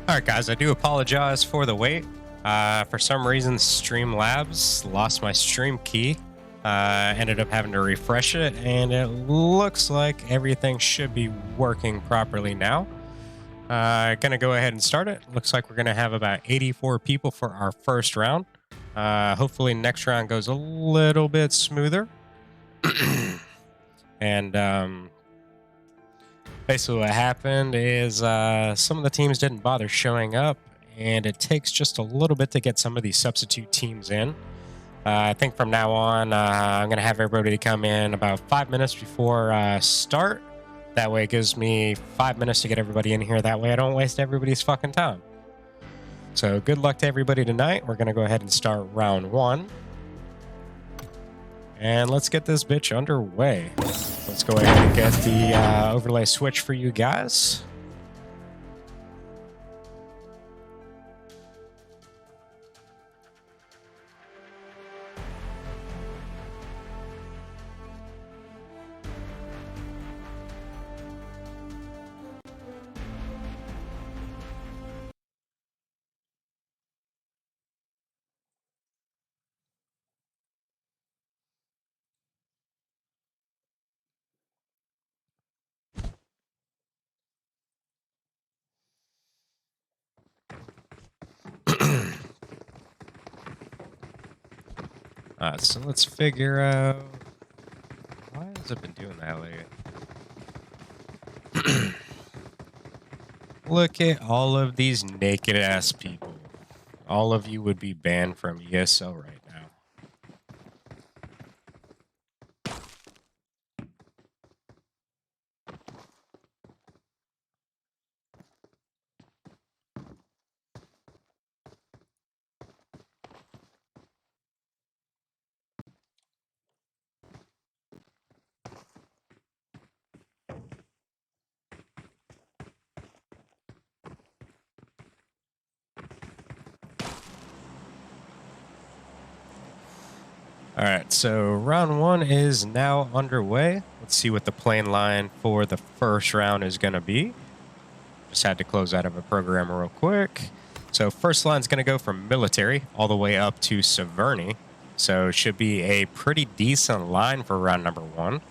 Alright guys, I do apologize for the wait. For some reason, Streamlabs lost my stream key. Ended up having to refresh it, and it looks like everything should be working properly now. Gonna go ahead and start it. Looks like we're gonna have about 84 people for our first round. Hopefully next round goes a little bit smoother. And basically what happened is some of the teams didn't bother showing up, and it takes just a little bit to get some of these substitute teams in. I think from now on, I'm going to have everybody come in about 5 minutes before start. That way it gives me 5 minutes to get everybody in here. That way I don't waste everybody's fucking time. So good luck to everybody tonight. We're going to go ahead and start round one. And let's get this bitch underway. Let's go ahead and get the overlay switch for you guys. So let's figure out... Why has it been doing that lately? Look at all of these naked-ass people. All of you would be banned from ESL right now. Alright, so round one is now underway. Let's see what the playing line for the first round is going to be. Just had to close out of a program real quick. So first line's going to go from military all the way up to Severny. So it should be a pretty decent line for round number one.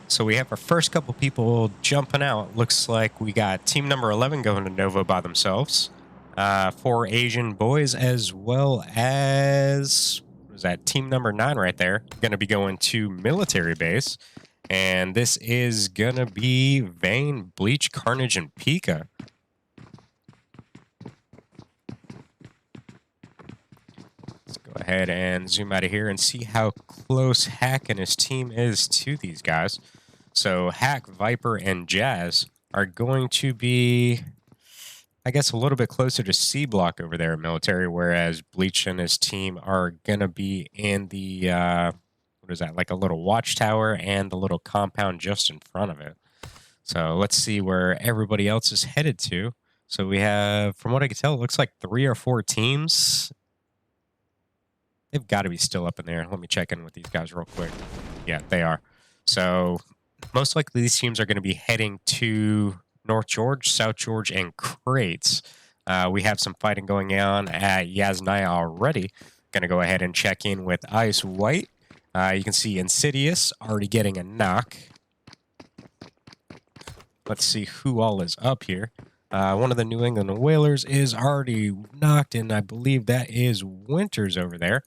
So we have our first couple people jumping out. Looks like we got team number 11 going to Nova by themselves. 4 Asian boys, as well as, what was that, team number 9 right there, going to be going to military base. And this is going to be Vayne, Bleach, Carnage, and Pika. Let's go ahead and zoom out of here and see how close Hack and his team is to these guys. So Hack, Viper, and Jazz are going to be, I guess, a little bit closer to C block over there in military, whereas Bleach and his team are going to be in the, what is that, like a little watchtower and the little compound just in front of it. So let's see where everybody else is headed to. So we have, from what I can tell, it looks like 3 or 4 teams. They've got to be still up in there. Let me check in with these guys real quick. Yeah, they are. So most likely these teams are going to be heading to North George, South George, and Crates. We have some fighting going on at Yasnaya already. Going to go ahead and check in with Ice White. You can see Insidious already getting a knock. Let's see who all is up here. One of the New England Whalers is already knocked, and I believe that is Winters over there.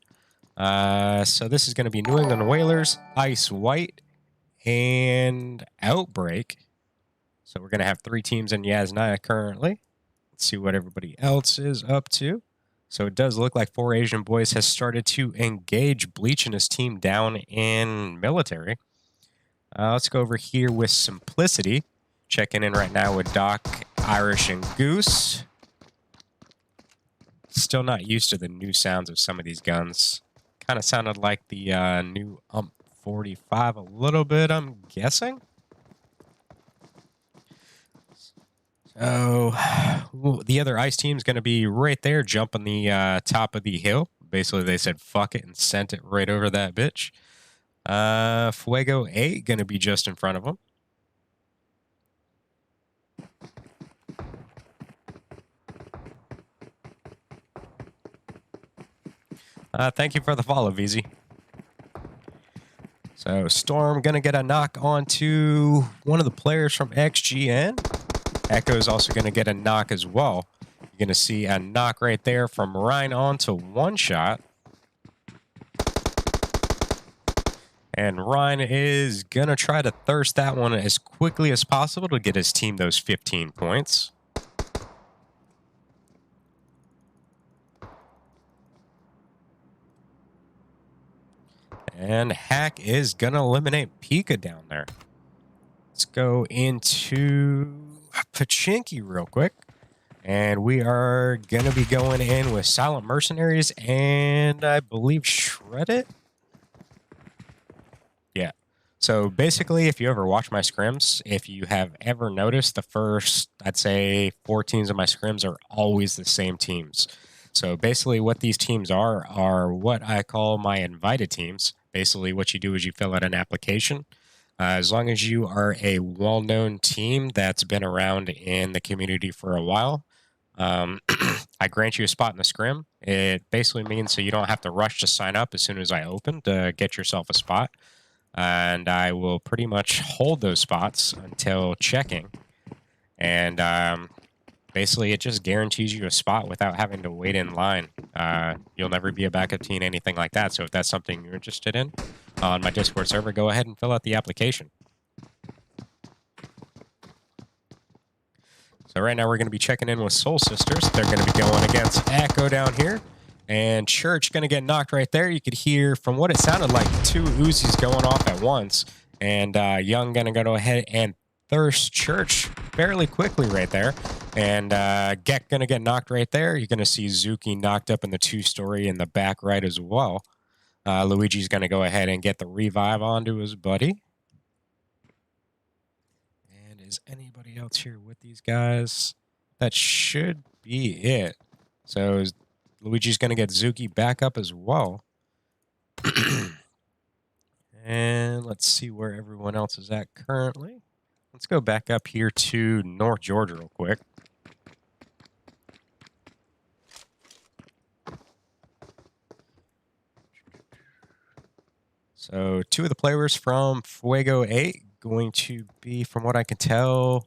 So this is going to be New England Whalers, Ice White, and Outbreak. So we're going to have 3 teams in Yasnaya currently. Let's see what everybody else is up to. So it does look like 4 Asian boys has started to engage Bleach and his team down in military. Let's go over here with Simplicity. Checking in right now with Doc, Irish, and Goose. Still not used to the new sounds of some of these guns. Kind of sounded like the new 45 a little bit, I'm guessing. So the other ice team is going to be right there, jumping the top of the hill. Basically, they said fuck it and sent it right over that bitch. Fuego 8 going to be just in front of them. Thank you for the follow, VZ. So Storm going to get a knock onto one of the players from XGN. Echo is also going to get a knock as well. You're going to see a knock right there from Ryan on to one shot. And Ryan is going to try to thirst that one as quickly as possible to get his team those 15 points. And Hack is going to eliminate Pika down there. Let's go into Pachinki real quick. And we are going to be going in with Silent Mercenaries and I believe Shred It. Yeah. So basically, if you ever watch my scrims, if you have ever noticed, the first, I'd say, 4 teams of my scrims are always the same teams. So basically what these teams are what I call my invited teams. Basically what you do is you fill out an application. As long as you are a well-known team that's been around in the community for a while, I grant you a spot in the scrim. It basically means so you don't have to rush to sign up as soon as I open to get yourself a spot. And I will pretty much hold those spots until checking. And basically, it just guarantees you a spot without having to wait in line. You'll never be a backup team, anything like that. So if that's something you're interested in on my Discord server, go ahead and fill out the application. So right now we're going to be checking in with Soul Sisters. They're going to be going against Echo down here. And Church going to get knocked right there. You could hear, from what it sounded like, 2 Uzis going off at once. And Young going to go ahead and thirst Church fairly quickly right there. And Gek going to get knocked right there. You're going to see Zuki knocked up in the 2-story in the back right as well. Luigi's going to go ahead and get the revive onto his buddy. And is anybody else here with these guys? That should be it. So Luigi's going to get Zuki back up as well. And let's see where everyone else is at currently. Let's go back up here to North Georgia real quick. So 2 of the players from Fuego 8 going to be, from what I can tell,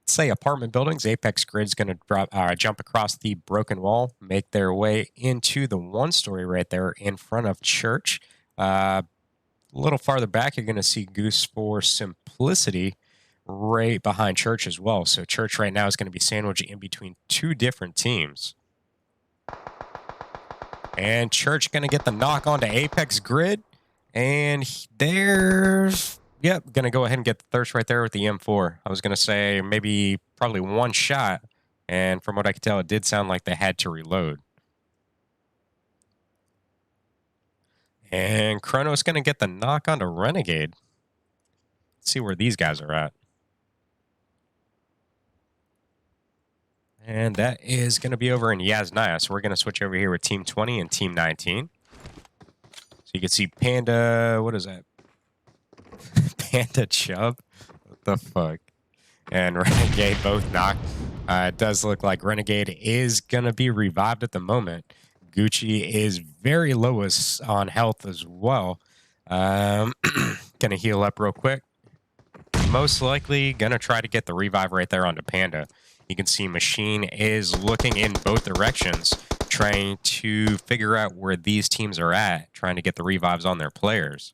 say apartment buildings. Apex Grid's going to jump across the broken wall, make their way into the 1-story right there in front of Church. A little farther back, you're going to see Goose for Simplicity right behind Church as well. So Church right now is going to be sandwiched in between 2 different teams. And Church going to get the knock onto Apex Grid. And there's... Yep, going to go ahead and get the thirst right there with the M4. I was going to say maybe probably 1 shot. And from what I could tell, it did sound like they had to reload. And Chrono's going to get the knock onto Renegade. Let's see where these guys are at. And that is going to be over in Yasnaya. So we're going to switch over here with Team 20 and Team 19. So you can see Panda, what is that? Panda Chub? What the fuck? And Renegade both knocked. It does look like Renegade is going to be revived at the moment. Gucci is very low on health as well. Going to heal up real quick. Most likely going to try to get the revive right there onto Panda. You can see Machine is looking in both directions, trying to figure out where these teams are at, trying to get the revives on their players.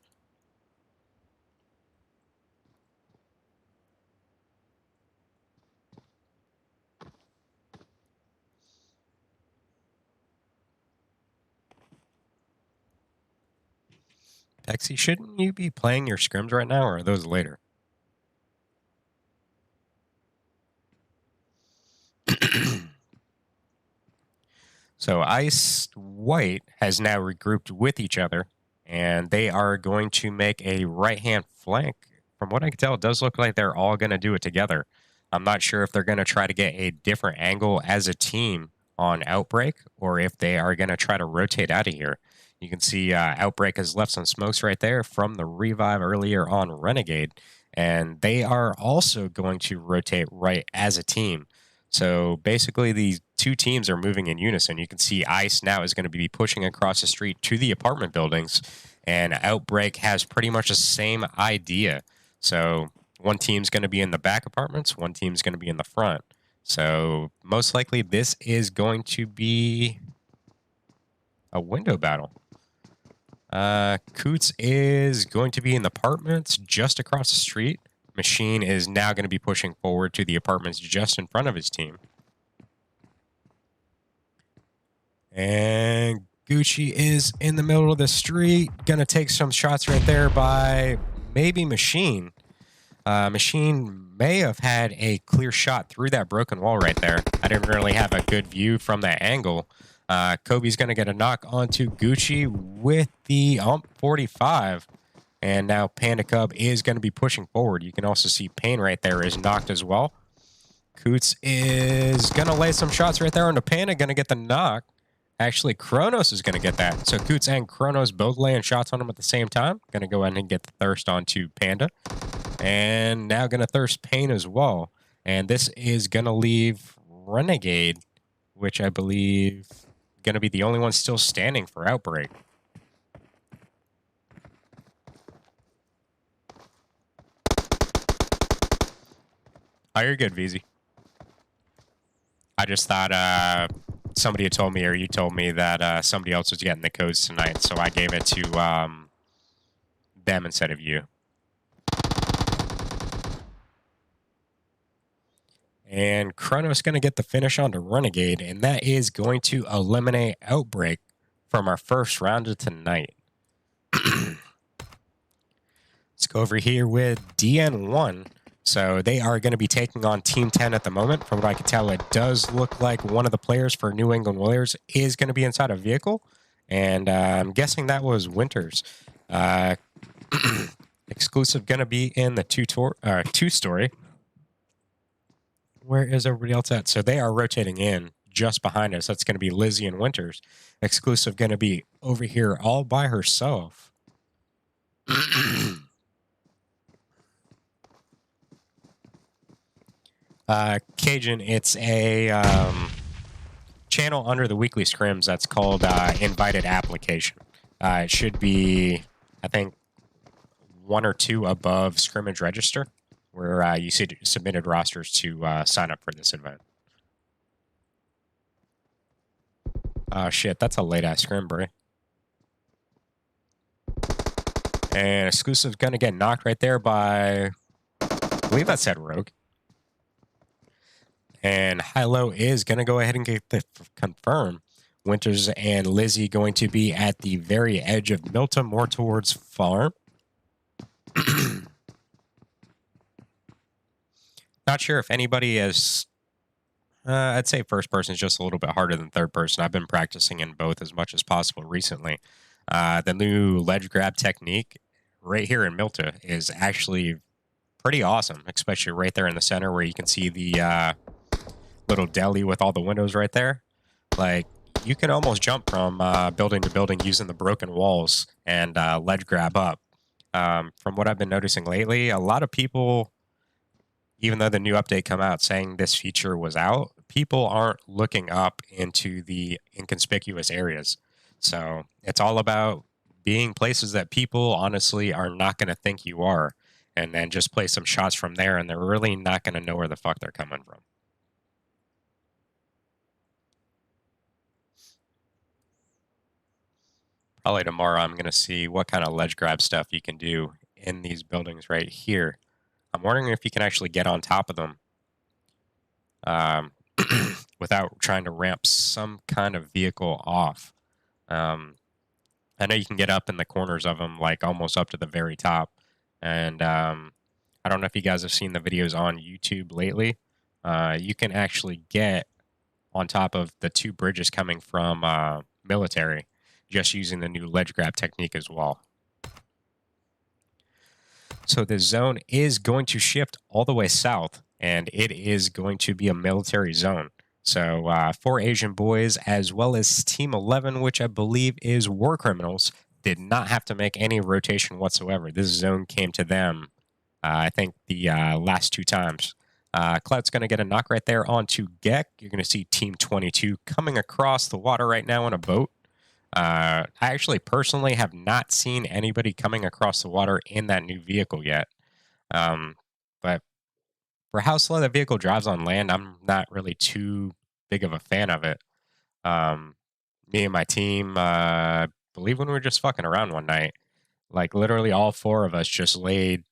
Pexy, shouldn't you be playing your scrims right now, or are those later? So Ice White has now regrouped with each other, and they are going to make a right-hand flank. From what I can tell, it does look like they're all going to do it together. I'm not sure if they're going to try to get a different angle as a team on Outbreak, or if they are going to try to rotate out of here. You can see Outbreak has left some smokes right there from the revive earlier on Renegade, and they are also going to rotate right as a team. So basically, these two teams are moving in unison. You can see Ice now is going to be pushing across the street to the apartment buildings, and Outbreak has pretty much the same idea. So one team's going to be in the back apartments, one team's going to be in the front. So most likely, this is going to be a window battle. Coots is going to be in the apartments just across the street. Machine is now going to be pushing forward to the apartments just in front of his team. And Gucci is in the middle of the street. Going to take some shots right there by maybe Machine. Machine may have had a clear shot through that broken wall right there. I didn't really have a good view from that angle. Kobe's going to get a knock onto Gucci with the UMP 45. And now Panda Cub is going to be pushing forward. You can also see Payne right there is knocked as well. Coots is going to lay some shots right there on the Panda, going to get the knock. Actually, Kronos is going to get that. So Coots and Kronos both laying shots on him at the same time. Going to go ahead and get the thirst onto Panda. And now going to thirst Payne as well. And this is going to leave Renegade, which I believe going to be the only one still standing for Outbreak. Oh, you're good, VZ. I just thought somebody had told me, or you told me, that somebody else was getting the codes tonight, so I gave it to them instead of you. And Chrono's going to get the finish onto Renegade, and that is going to eliminate Outbreak from our first round of tonight. Let's go over here with DN1. So they are going to be taking on Team 10 at the moment. From what I can tell, it does look like one of the players for New England Warriors is going to be inside a vehicle. And I'm guessing that was Winters. Exclusive going to be in the two-story. Where is everybody else at? So they are rotating in just behind us. That's going to be Lizzie and Winters. Exclusive going to be over here all by herself. Cajun, it's a channel under the weekly scrims that's called Invited Application. It should be, I think, 1 or 2 above Scrimmage Register, where you submitted rosters to sign up for this event. Oh, shit, that's a late-ass scrim, bro. And Exclusive's going to get knocked right there by, I believe that said Rogue. And Hilo is going to go ahead and get the confirm. Winters and Lizzie going to be at the very edge of Milta, more towards Farm. Not sure if anybody has... I'd say first person is just a little bit harder than third person. I've been practicing in both as much as possible recently. The new ledge grab technique right here in Milta is actually pretty awesome, especially right there in the center where you can see the little deli with all the windows right there. Like, you can almost jump from building to building using the broken walls and ledge grab up. From what I've been noticing lately, a lot of people, even though the new update come out saying this feature was out, people aren't looking up into the inconspicuous areas. So it's all about being places that people honestly are not going to think you are, and then just play some shots from there, and they're really not going to know where the fuck they're coming from. Probably tomorrow I'm going to see what kind of ledge grab stuff you can do in these buildings right here. I'm wondering if you can actually get on top of them without trying to ramp some kind of vehicle off. I know you can get up in the corners of them, like almost up to the very top. And I don't know if you guys have seen the videos on YouTube lately. You can actually get on top of the 2 bridges coming from military, just using the new ledge grab technique as well. So the zone is going to shift all the way south, and it is going to be a military zone. So 4 Asian boys, as well as Team 11, which I believe is war criminals, did not have to make any rotation whatsoever. This zone came to them, I think, the last 2 times. Cloud's going to get a knock right there onto Gek. You're going to see Team 22 coming across the water right now in a boat. I actually personally have not seen anybody coming across the water in that new vehicle yet. But for how slow that vehicle drives on land, I'm not really too big of a fan of it. Me and my team, believe when we were just fucking around one night, like literally all 4 of us just laid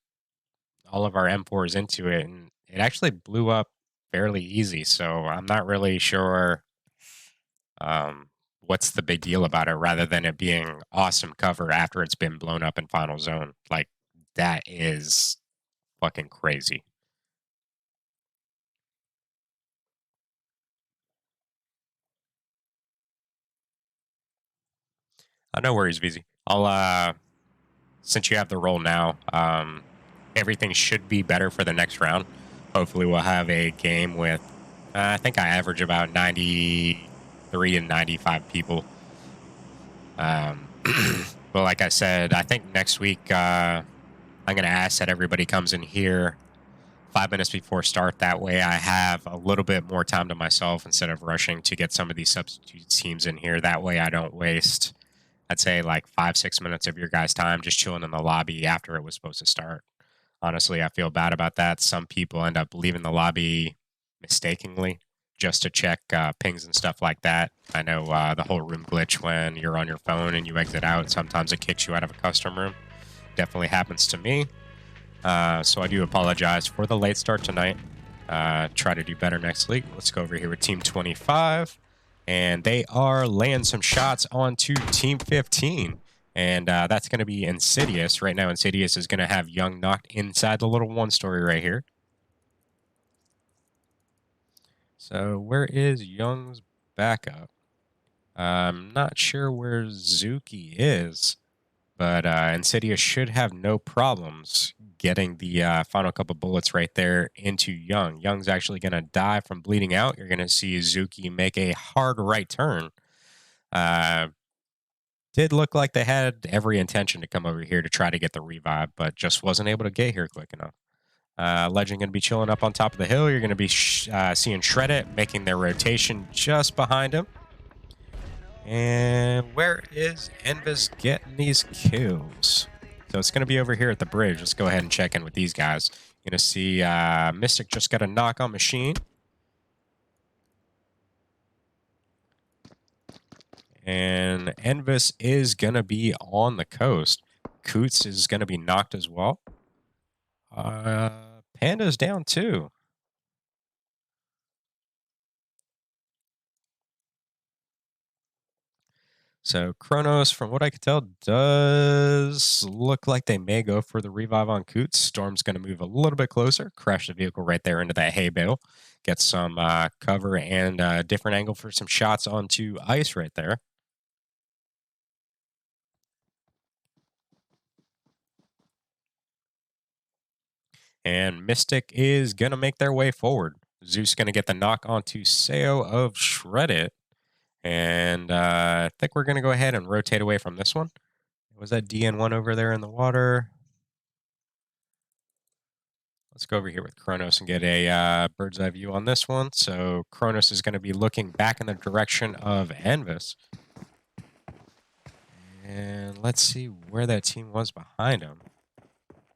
all of our M4s into it, and it actually blew up fairly easy. So I'm not really sure what's the big deal about it, rather than it being awesome cover after it's been blown up in final zone. Like, that is fucking crazy. No worries, VZ. I'll since you have the roll now, everything should be better for the next round. Hopefully we'll have a game with I think I average about 93 and 95 people. But like I said, I think next week I'm going to ask that everybody comes in here 5 minutes before start. That way I have a little bit more time to myself instead of rushing to get some of these substitute teams in here. That way I don't waste, I'd say, like 5-6 minutes of your guys' time just chilling in the lobby after it was supposed to start. Honestly, I feel bad about that. Some people end up leaving the lobby mistakenly just to check pings and stuff like that. I know the whole room glitch when you're on your phone and you exit out, sometimes it kicks you out of a custom room. Definitely happens to me. So I do apologize for the late start tonight. Try to do better next week. Let's go over here with Team 25. And they are laying some shots onto Team 15. And that's going to be Insidious. Right now, Insidious is going to have Young knocked inside the little 1-story right here. So where is Young's backup? I'm not sure where Zuki is, but Insidious should have no problems getting the final couple bullets right there into Young. Young's actually going to die from bleeding out. You're going to see Zuki make a hard right turn. Did look like they had every intention to come over here to try to get the revive, but just wasn't able to get here quick enough. Legend going to be chilling up on top of the hill. You're going to be seeing Shred It making their rotation just behind him. And where is Envis getting these kills? So it's going to be over here at the bridge. Let's go ahead and check in with these guys. You're going to see Mystic just got a knock on Machine. And Envis is going to be on the coast. Coots is going to be knocked as well. Panda's down too. So Kronos, from what I could tell, does look like they may go for the revive on Coots. Storm's going to move a little bit closer, crash the vehicle right there into that hay bale, get some cover and a different angle for some shots onto Ice right there. And Mystic is going to make their way forward. Zeus going to get the knock onto Seo of Shred It. And I think we're going to go ahead and rotate away from this one. Was that DN1 over there in the water? Let's go over here with Kronos and get a bird's eye view on this one. So Kronos is going to be looking back in the direction of Envis. And let's see where that team was behind him.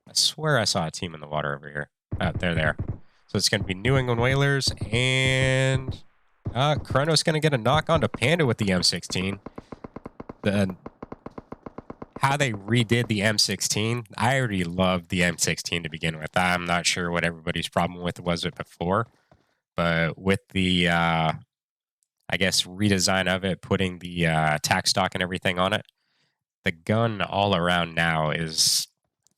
I swear I saw a team in the water over here. Oh, they're there. So it's going to be New England Whalers, and Kronos going to get a knock onto Panda with the M16. How they redid the M16, I already loved the M16 to begin with. I'm not sure what everybody's problem with was it before, but with the, I guess, redesign of it, putting the tack stock and everything on it, the gun all around now is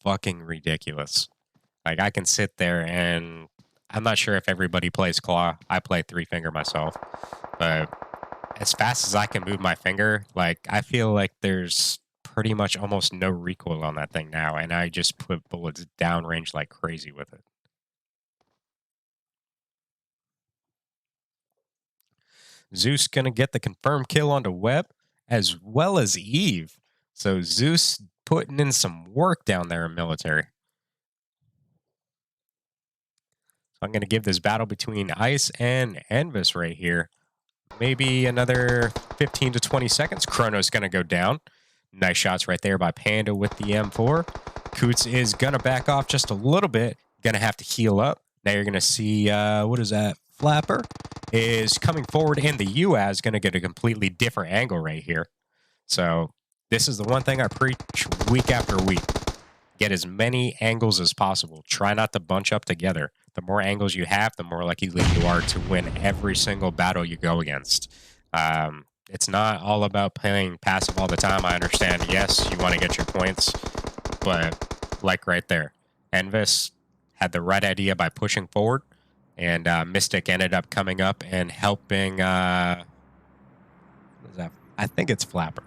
fucking ridiculous. Like, I can sit there and I'm not sure if everybody plays claw. I play 3-finger myself, but as fast as I can move my finger, like I feel like there's pretty much almost no recoil on that thing now, and I just put bullets downrange like crazy with it. Zeus gonna get the confirmed kill onto Webb as well as Eve. So Zeus putting in some work down there in military. So I'm gonna give this battle between Ice and Envis right here maybe another 15 to 20 seconds. Chrono's going to go down. Nice shots right there by Panda with the M4. Coots is going to back off just a little bit. Going to have to heal up. Now you're going to see, what is that? Flapper is coming forward, and the UAS is going to get a completely different angle right here. So this is the one thing I preach week after week. Get as many angles as possible. Try not to bunch up together. The more angles you have, the more likely you are to win every single battle you go against. It's not all about playing passive all the time. I understand, yes, you want to get your points, but like right there, Envis had the right idea by pushing forward, and Mystic ended up coming up and helping, what is that? I think it's Flapper.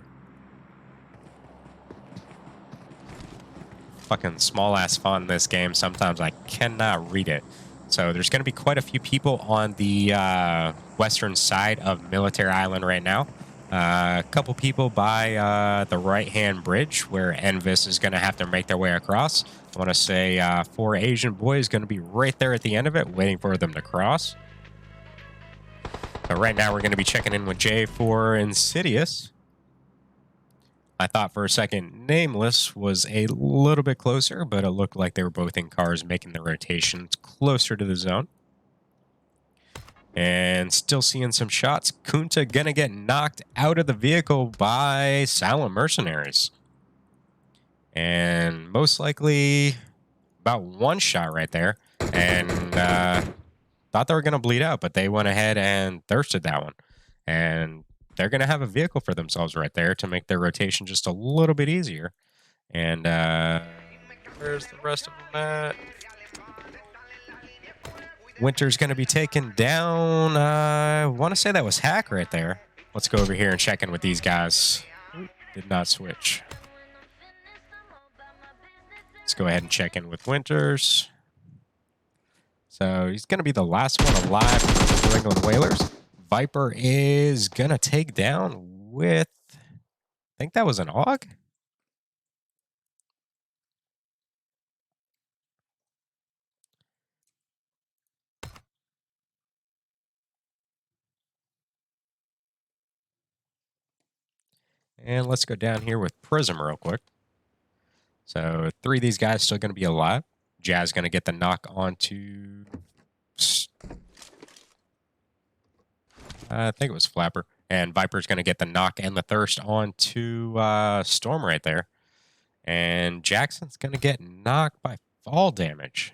Fucking small ass font in this game. Sometimes I cannot read it. So there's going to be quite a few people on the western side of Military Island right now. A couple people by the right-hand bridge where Envis is going to have to make their way across. I want to say 4 Asian boys going to be right there at the end of it, waiting for them to cross. But right now we're going to be checking in with Jay for Insidious. I thought for a second Nameless was a little bit closer, but it looked like they were both in cars making the rotations closer to the zone. And still seeing some shots. Kunta gonna get knocked out of the vehicle by Silent Mercenaries. And most likely about one shot right there. And thought they were gonna bleed out, but they went ahead and thirsted that one. And they're going to have a vehicle for themselves right there to make their rotation just a little bit easier. And where's the rest of them at? Winter's going to be taken down. I want to say that was Hack right there. Let's go over here and check in with these guys. Did not switch. Let's go ahead and check in with Winters. So he's going to be the last one alive from the New England Whalers. Viper is going to take down with, I think that was an AUG. And let's go down here with Prism real quick. So 3 of these guys still going to be alive. Jazz going to get the knock onto, I think it was Flapper. And Viper's going to get the knock and the thirst onto Storm right there. And Jackson's going to get knocked by fall damage.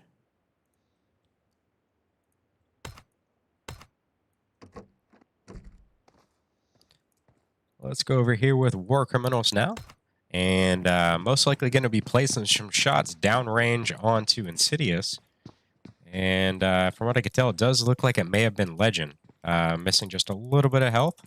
Let's go over here with War Criminals now. And most likely going to be placing some shots downrange onto Insidious. And from what I could tell, it does look like it may have been Legend. Missing just a little bit of health.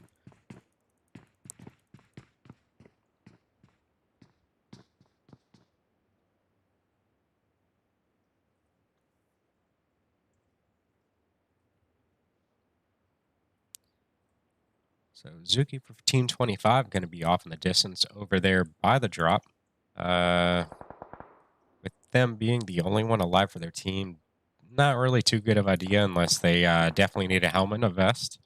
So Zuki for Team 25 going to be off in the distance over there by the drop. With them being the only one alive for their team, not really too good of an idea unless they definitely need a helmet and a vest.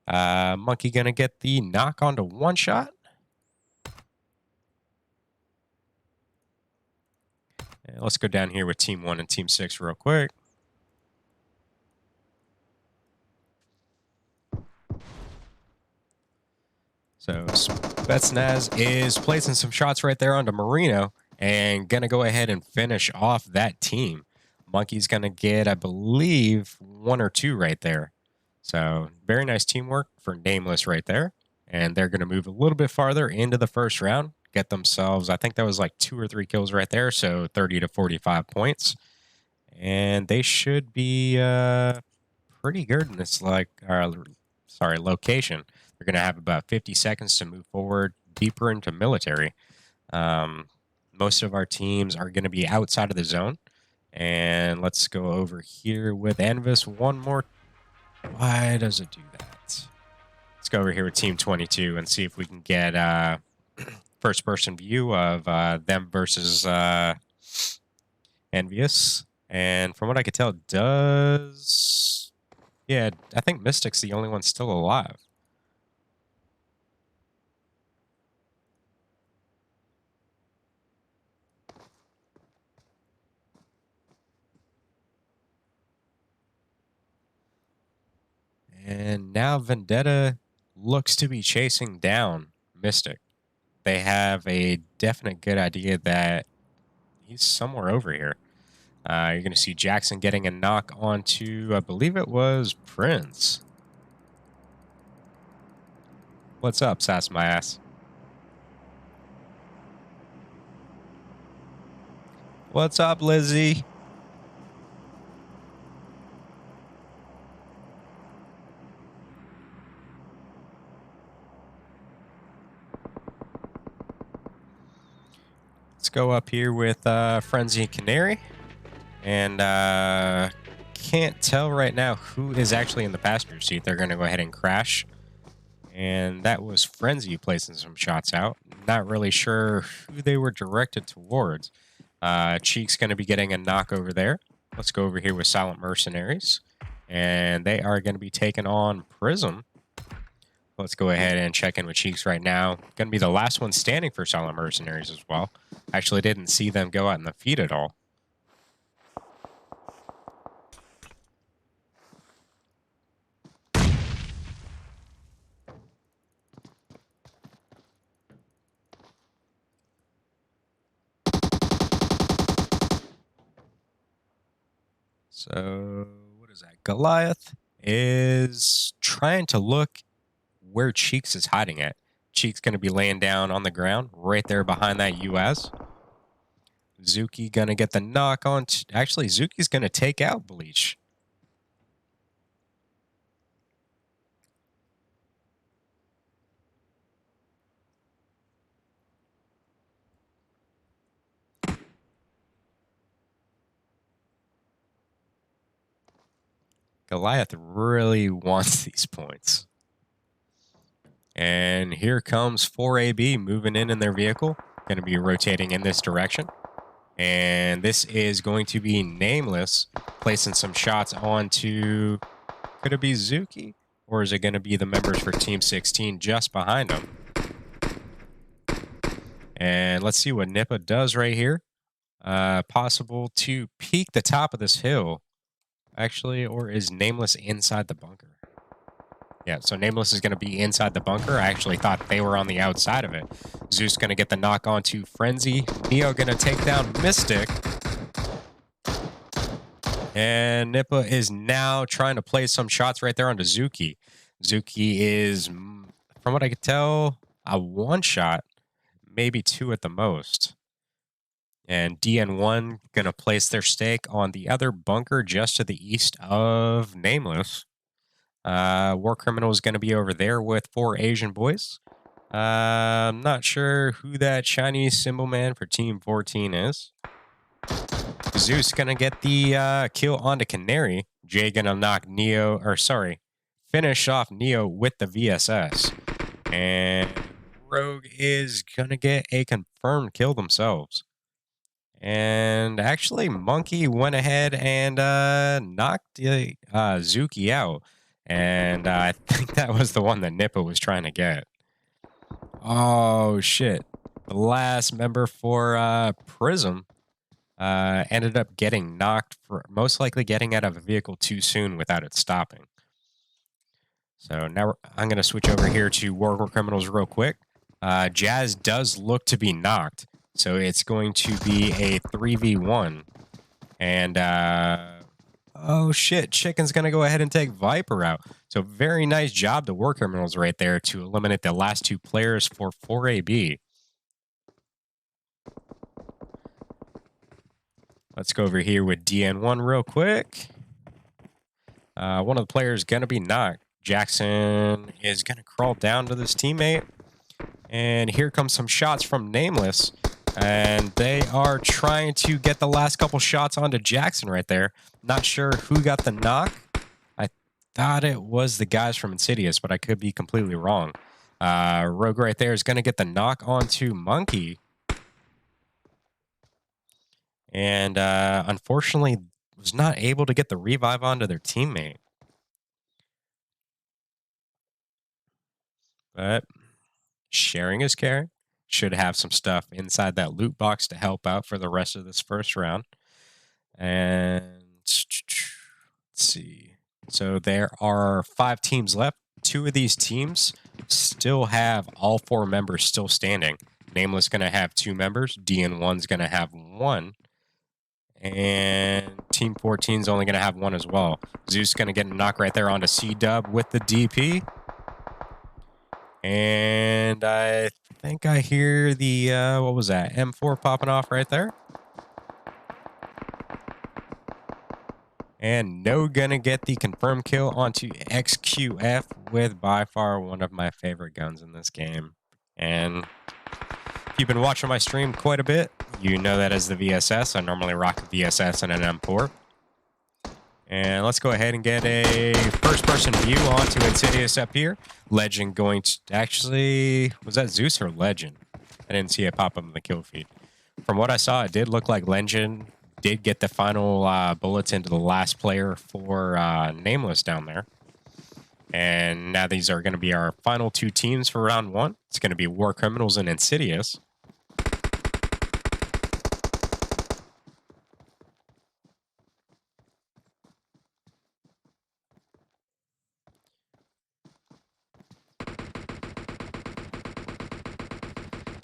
Monkey going to get the knock onto one shot. And let's go down here with Team 1 and Team 6 real quick. So Spetsnaz is placing some shots right there onto Marino and going to go ahead and finish off that team. Monkey's going to get, I believe, 1 or 2 right there. So very nice teamwork for Nameless right there. And they're going to move a little bit farther into the first round, get themselves, I think that was like 2 or 3 kills right there. So 30 to 45 points. And they should be pretty good in this location. They're going to have about 50 seconds to move forward deeper into military. Most of our teams are going to be outside of the zone. And let's go over here with Anvis one more. Why does it do that? Let's go over here with Team 22 and see if we can get first-person view of them versus Envious. And from what I could tell, yeah, I think Mystic's the only one still alive. And now Vendetta looks to be chasing down Mystic. They have a definite good idea that he's somewhere over here. You're going to see Jackson getting a knock onto, I believe it was Prince. What's up, Sass My Ass? What's up, Lizzie? Let's go up here with Frenzy Canary. And can't tell right now who is actually in the passenger seat. They're going to go ahead and crash. And that was Frenzy placing some shots out. Not really sure who they were directed towards. Cheek's going to be getting a knock over there. Let's go over here with Silent Mercenaries. And they are going to be taking on Prism. Let's go ahead and check in with Cheeks right now. Going to be the last one standing for Silent Mercenaries as well. Actually didn't see them go out in the feed at all. So, what is that? Goliath is trying to look where Cheeks is hiding at. Cheeks going to be laying down on the ground right there behind that US. Zuki going to get the knock on. Actually, Zuki's going to take out Bleach. Goliath really wants these points. And here comes 4AB moving in their vehicle. Going to be rotating in this direction. And this is going to be Nameless, placing some shots onto... Could it be Zuki? Or is it going to be the members for Team 16 just behind him? And let's see what Nippa does right here. Possible to peek the top of this hill. Actually, or is Nameless inside the bunker? Yeah, so Nameless is going to be inside the bunker. I actually thought they were on the outside of it. Zeus going to get the knock onto Frenzy. Neo going to take down Mystic. And Nippa is now trying to play some shots right there onto Zuki. Zuki is, from what I could tell, a one-shot, maybe two at the most. And DN1 going to place their stake on the other bunker just to the east of Nameless. War Criminal is going to be over there with 4 Asian boys. I'm not sure who that Chinese symbol man for Team 14 is. Zeus going to get the kill onto Canary. Jay going to knock finish off Neo with the VSS. And Rogue is going to get a confirmed kill themselves. And actually, Monkey went ahead and knocked Zuki out. And I think that was the one that Nippa was trying to get. Oh, shit. The last member for Prism ended up getting knocked, for most likely getting out of a vehicle too soon without it stopping. So now I'm going to switch over here to War Criminals real quick. Jazz does look to be knocked. So it's going to be a 3v1. And, oh shit, Chicken's going to go ahead and take Viper out. So very nice job to War Criminals right there to eliminate the last 2 players for 4AB. Let's go over here with DN1 real quick. One of the players going to be knocked. Jackson is going to crawl down to this teammate. And here comes some shots from Nameless. And they are trying to get the last couple shots onto Jackson right there. Not sure who got the knock. I thought it was the guys from Insidious, but I could be completely wrong. Rogue right there is going to get the knock onto Monkey. And unfortunately was not able to get the revive onto their teammate. But sharing is caring. Should have some stuff inside that loot box to help out for the rest of this first round. And let's see. So there are 5 teams left. 2 of these teams still have all 4 members still standing. Nameless going to have 2 members. DN1's going to have 1. And Team 14's only going to have 1 as well. Zeus going to get a knock right there onto C-Dub with the DP. And I think I hear the, what was that, M4 popping off right there. And No gonna get the confirmed kill onto XQF with by far one of my favorite guns in this game. And if you've been watching my stream quite a bit, you know that as the VSS. I normally rock a VSS and an M4. And let's go ahead and get a first-person view onto Insidious up here. Legend going to... Actually, was that Zeus or Legend? I didn't see it pop up in the kill feed. From what I saw, it did look like Legend did get the final bullets into the last player for Nameless down there. And now these are going to be our final 2 teams for round 1. It's going to be War Criminals and Insidious.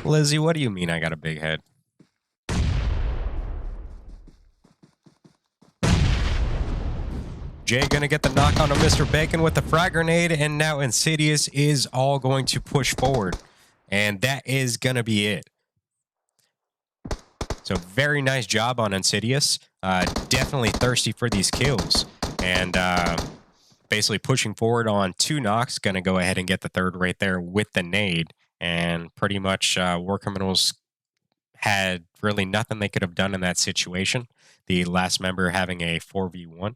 Lizzie, what do you mean I got a big head? Jay gonna get the knock onto Mr. Bacon with the frag grenade, and now Insidious is all going to push forward. And that is gonna be it. So very nice job on Insidious. Definitely thirsty for these kills. And basically pushing forward on 2 knocks. Gonna go ahead and get the 3rd right there with the nade. And pretty much War Criminals had really nothing they could have done in that situation. The last member having a 4v1.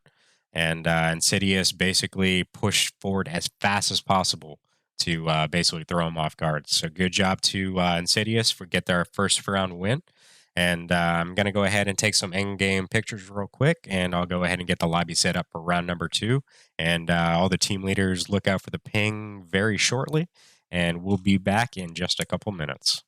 And Insidious basically pushed forward as fast as possible to basically throw them off guard. So good job to Insidious for get their first round win. And I'm going to go ahead and take some in-game pictures real quick, and I'll go ahead and get the lobby set up for round number 2. And all the team leaders look out for the ping very shortly, and we'll be back in just a couple minutes.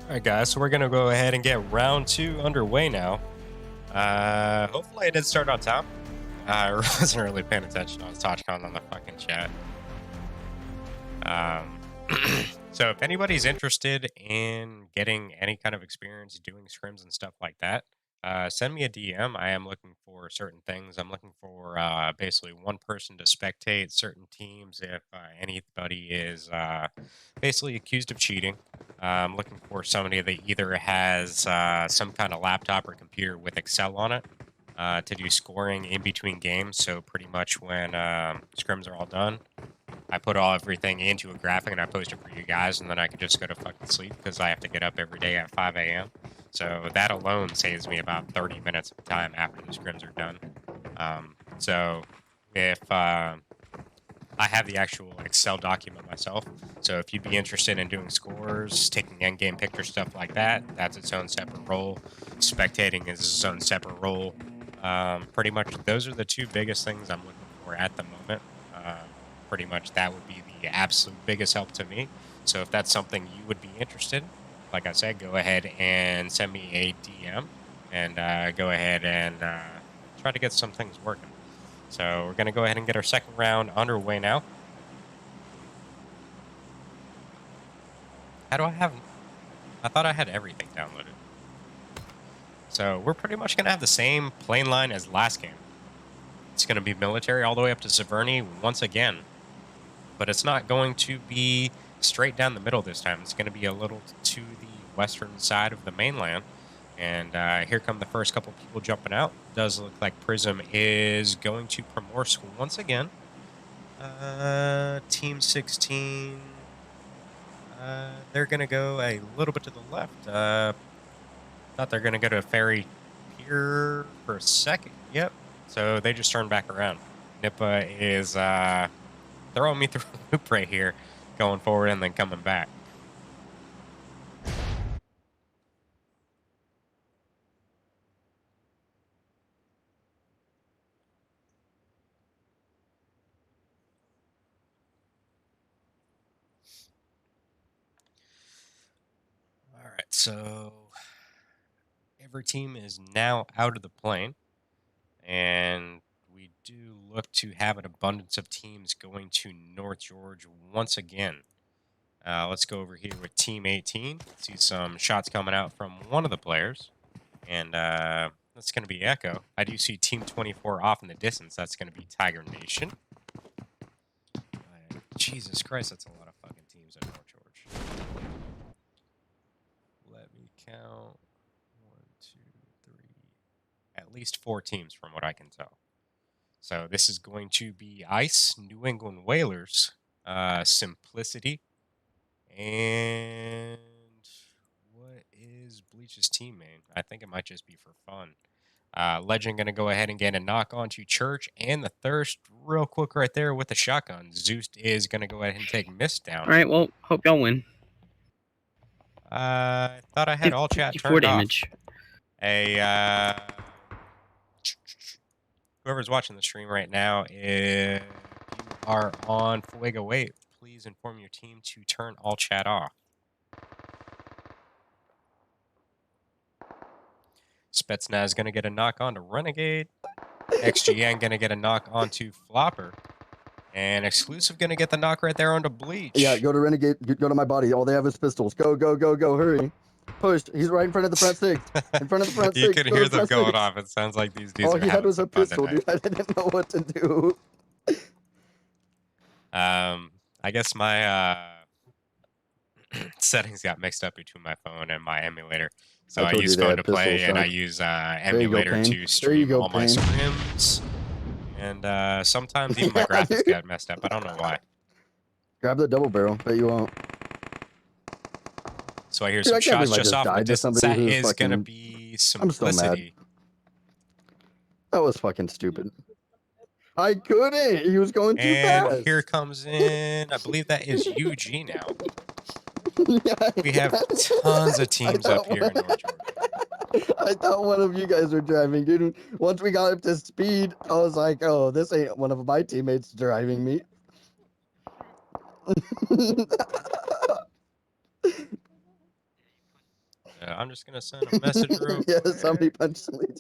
All right, guys, so we're going to go ahead and get round 2 underway now. Hopefully I did start on time. I wasn't really paying attention. I was TouchCon on the fucking chat. So if anybody's interested in getting any kind of experience doing scrims and stuff like that, send me a DM. I am looking for certain things. I'm looking for basically one person to spectate certain teams if anybody is basically accused of cheating. I'm looking for somebody that either has some kind of laptop or computer with Excel on it to do scoring in between games. So pretty much when scrims are all done, I put everything into a graphic and I post it for you guys, and then I can just go to fucking sleep because I have to get up every day at 5 a.m. So that alone saves me about 30 minutes of time after the scrims are done. So if I have the actual Excel document myself, so if you'd be interested in doing scores, taking endgame pictures, stuff like that, that's its own separate role. Spectating is its own separate role. Pretty much those are the two biggest things I'm looking for at the moment. Pretty much that would be the absolute biggest help to me. So if that's something you would be interested in, like I said, go ahead and send me a DM and go ahead and try to get some things working. So we're going to go ahead and get our second round underway now. How do I have... I thought I had everything downloaded. So we're pretty much going to have the same plane line as last game. It's going to be military all the way up to Severny once again. But it's not going to be straight down the middle this time. It's going to be a little to the western side of the mainland. And here come the first couple people jumping out. Does look like Prism is going to Primorsk once again. Team 16. They're going to go a little bit to the left. Thought they're going to go to a ferry pier for a second. Yep. So they just turned back around. Nippa is throwing me through a loop right here, going forward and then coming back. All right, so every team is now out of the plane, and we do look to have an abundance of teams going to North George once again. Let's go over here with Team 18. See some shots coming out from one of the players, and that's going to be Echo. I do see Team 24 off in the distance. That's going to be Tiger Nation. Jesus Christ, that's a lot of fucking teams at North George. Let me count. 1, 2, 3. At least 4 teams from what I can tell. So this is going to be Ice, New England Whalers, Simplicity, and what is Bleach's team name? I think it might just be for fun. Legend going to go ahead and get a knock onto Church and the Thirst real quick right there with the shotgun. Zeus is going to go ahead and take Mist down. All right, well, hope y'all win. I thought I had all chat turned damage. Off. Whoever's watching the stream right now, if you are on Fuego 8, please inform your team to turn all chat off. Spetsnaz going to get a knock on to Renegade. XGN going to get a knock onto Flopper. And Exclusive going to get the knock right there onto Bleach. Yeah, go to Renegade. Go to my body. All they have is pistols. Go, go, go, go. Hurry. Push. He's right in front of the front six. In front of the front You six. can hear them going off. It sounds like these dudes all are he had having was a some fun pistol, tonight. dude. I didn't know what to do. I guess my settings got mixed up between my phone and my emulator. So I use phone to play, and I use emulator to stream all my scrims. And sometimes even my graphics got messed up. I don't know why. Grab the double barrel. Bet you won't. So I hear some shots just off the distance. That is going to be Simplicity. I'm so mad. That was fucking stupid. I couldn't. He was going too fast. And here comes in, I believe that is UG now. We have tons of teams up here in North Georgia. I thought one of you guys were driving, dude. Once we got up to speed, I was like, oh, this ain't one of my teammates driving me. I'm just gonna send a message real Yeah, quick. somebody punched somebody.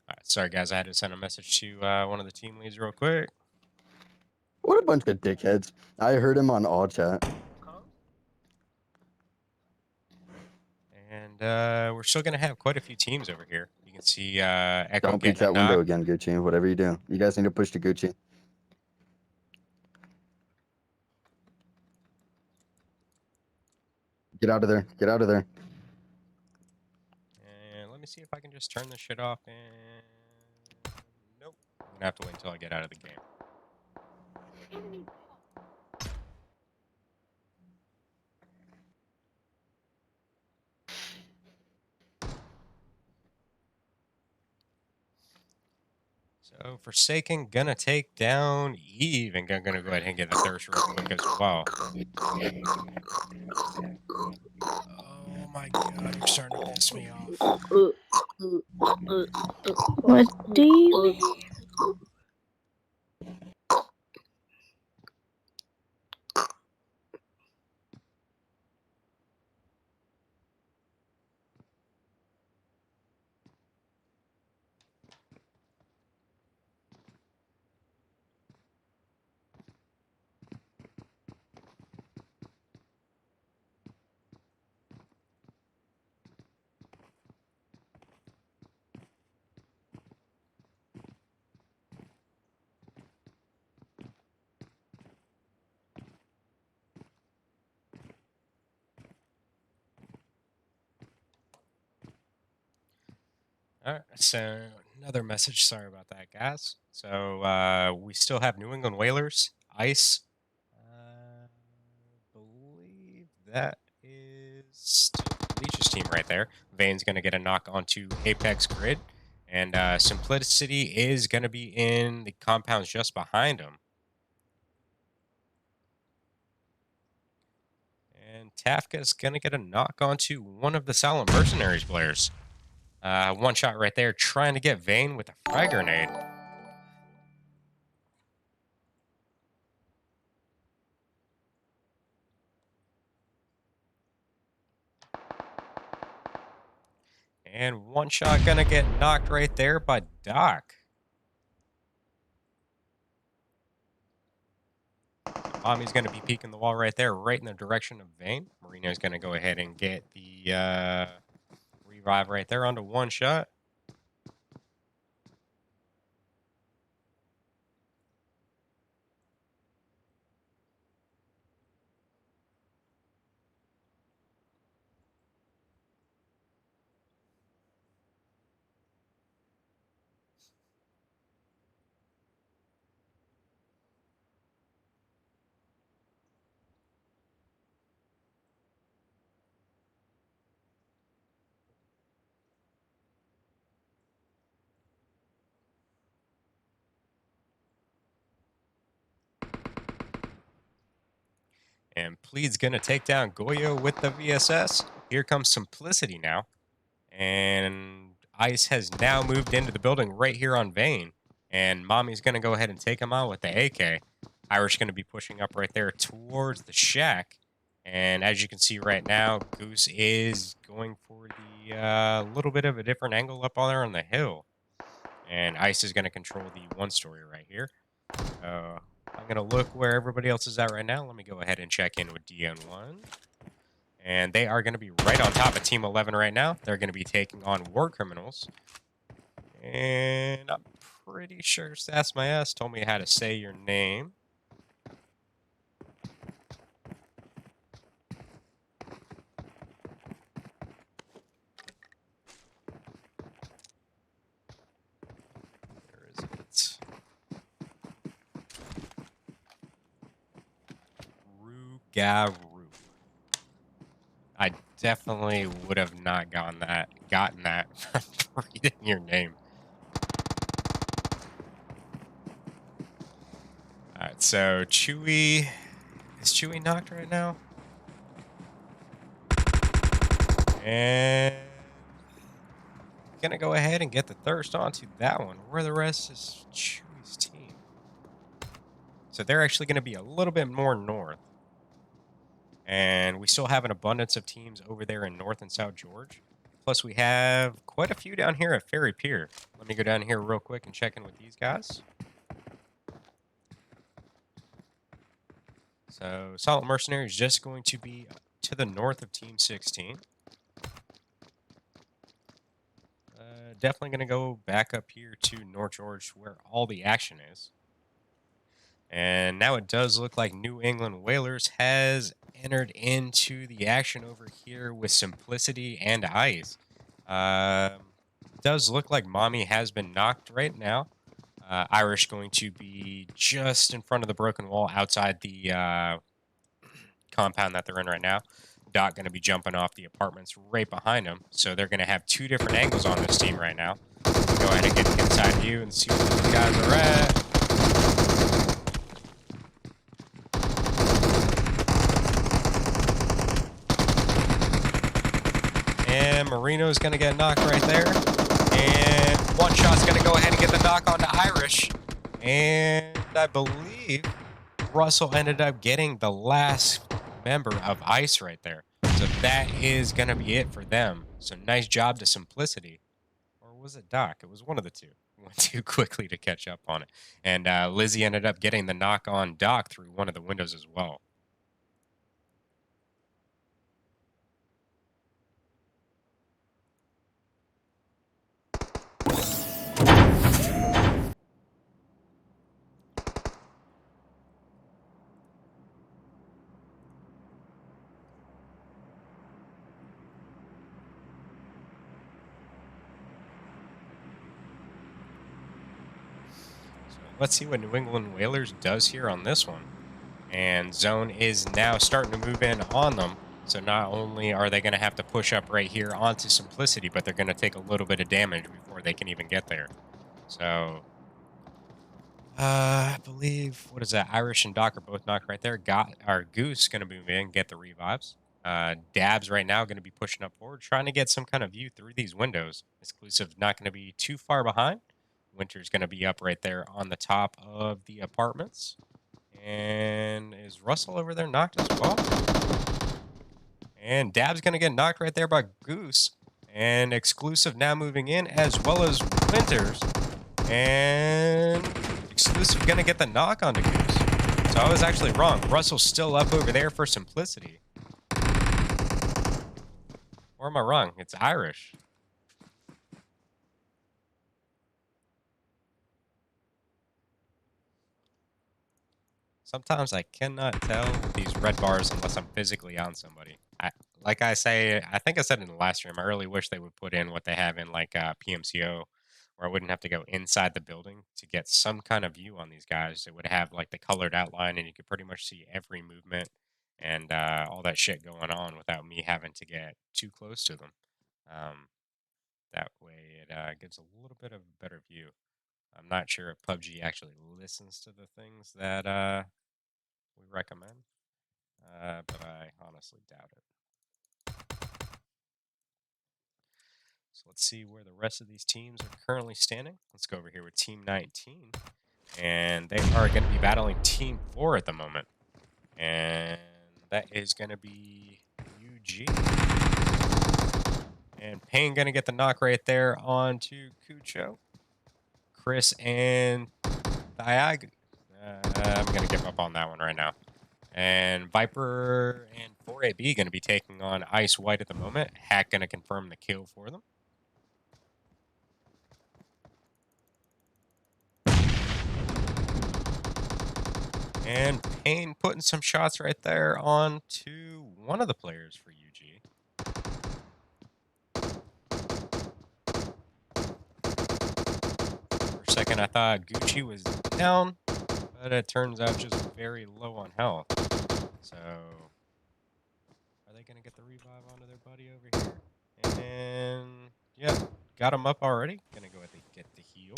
All right, sorry guys, I had to send a message to one of the team leads real quick. What a bunch of dickheads. I heard him on all chat. And we're still gonna have quite a few teams over here. You can see Echo Don't getting breach a that window knock. again, Gucci. Whatever you do. You guys need to push to Gucci. Get out of there. Get out of there. And let me see if I can just turn this shit off. And nope, I'm gonna have to wait until I get out of the game. So Forsaken gonna take down Eve, and I'm gonna go ahead and get the thirst real quick as well. Oh my god, you're starting to piss me off. What do you mean? All right, so another message. Sorry about that, guys. So we still have New England Whalers, Ice. Believe that is still Leach's team right there. Vane's going to get a knock onto Apex Grid, and Simplicity is going to be in the compounds just behind him. And Tafka's going to get a knock onto one of the Silent Mercenaries players. One shot right there, trying to get Vane with a frag grenade. And one shot going to get knocked right there by Doc. Mommy's going to be peeking the wall right there, right in the direction of Vane. Marino's going to go ahead and get the revive right there onto one shot. And Plead's going to take down Goyo with the VSS. Here comes Simplicity now. And Ice has now moved into the building right here on Vane. And Mommy's going to go ahead and take him out with the AK. Irish going to be pushing up right there towards the shack. And as you can see right now, Goose is going for the little bit of a different angle up on there on the hill. And Ice is going to control the one story right here. I'm going to look where everybody else is at right now. Let me go ahead and check in with DN1. And they are going to be right on top of Team 11 right now. They're going to be taking on War Criminals. And I'm pretty sure Sass My Ass told me how to say your name. Where is it? Rugaru. I definitely would have not gotten that from reading your name. All right, so Chewy, is Chewy knocked right now? And gonna go ahead and get the thirst onto that one. Where the rest is Chewy's team. So they're actually going to be a little bit more north. And we still have an abundance of teams over there in North and South George. Plus, we have quite a few down here at Ferry Pier. Let me go down here real quick and check in with these guys. So, Solid Mercenary is just going to be to the north of Team 16. Definitely going to go back up here to North George where all the action is. And now it does look like New England Whalers has entered into the action over here with Simplicity and Ice. Does look like Mommy has been knocked right now. Irish going to be just in front of the broken wall outside the compound that they're in right now. Doc going to be jumping off the apartments right behind him. So they're going to have two different angles on this team right now. Go ahead and get an inside view and see where these guys are at. And Marino's going to get knocked right there. And one shot's going to go ahead and get the knock onto Irish. And I believe Russell ended up getting the last member of Ice right there. So that is going to be it for them. So nice job to Simplicity. Or was it Doc? It was one of the two. Went too quickly to catch up on it. And Lizzie ended up getting the knock on Doc through one of the windows as well. Let's see what New England Whalers does here on this one. And Zone is now starting to move in on them. So not only are they going to have to push up right here onto Simplicity, but they're going to take a little bit of damage before they can even get there. So, I believe, what is that? Irish and Doc are both knocked right there. Our Goose going to move in, get the revives. Dabs right now going to be pushing up forward, trying to get some kind of view through these windows. Exclusive not going to be too far behind. Winter's going to be up right there on the top of the apartments. And is Russell over there knocked as well? And Dab's going to get knocked right there by Goose. And Exclusive now moving in, as well as Winters. And Exclusive going to get the knock onto Goose. So I was actually wrong. Russell's still up over there for Simplicity. Or am I wrong? It's Irish. Sometimes I cannot tell with these red bars unless I'm physically on somebody. Like I say, I think I said in the last stream, I really wish they would put in what they have in like PMCO, where I wouldn't have to go inside the building to get some kind of view on these guys. It would have like the colored outline and you could pretty much see every movement and all that shit going on without me having to get too close to them. That way it gives a little bit of a better view. I'm not sure if PUBG actually listens to the things that we recommend, but I honestly doubt it. So let's see where the rest of these teams are currently standing. Let's go over here with Team 19, and they are going to be battling Team 4 at the moment, and that is going to be UG. And Payne going to get the knock right there onto Cucho. Chris and Diag. I'm going to give up on that one right now. And Viper and 4AB going to be taking on Ice White at the moment. Hack going to confirm the kill for them. And Payne putting some shots right there onto one of the players for UG. For a second, I thought Gucci was down, but it turns out just very low on health. So, are they going to get the revive onto their buddy over here? And, yeah, got him up already. Going to go ahead and get the heal.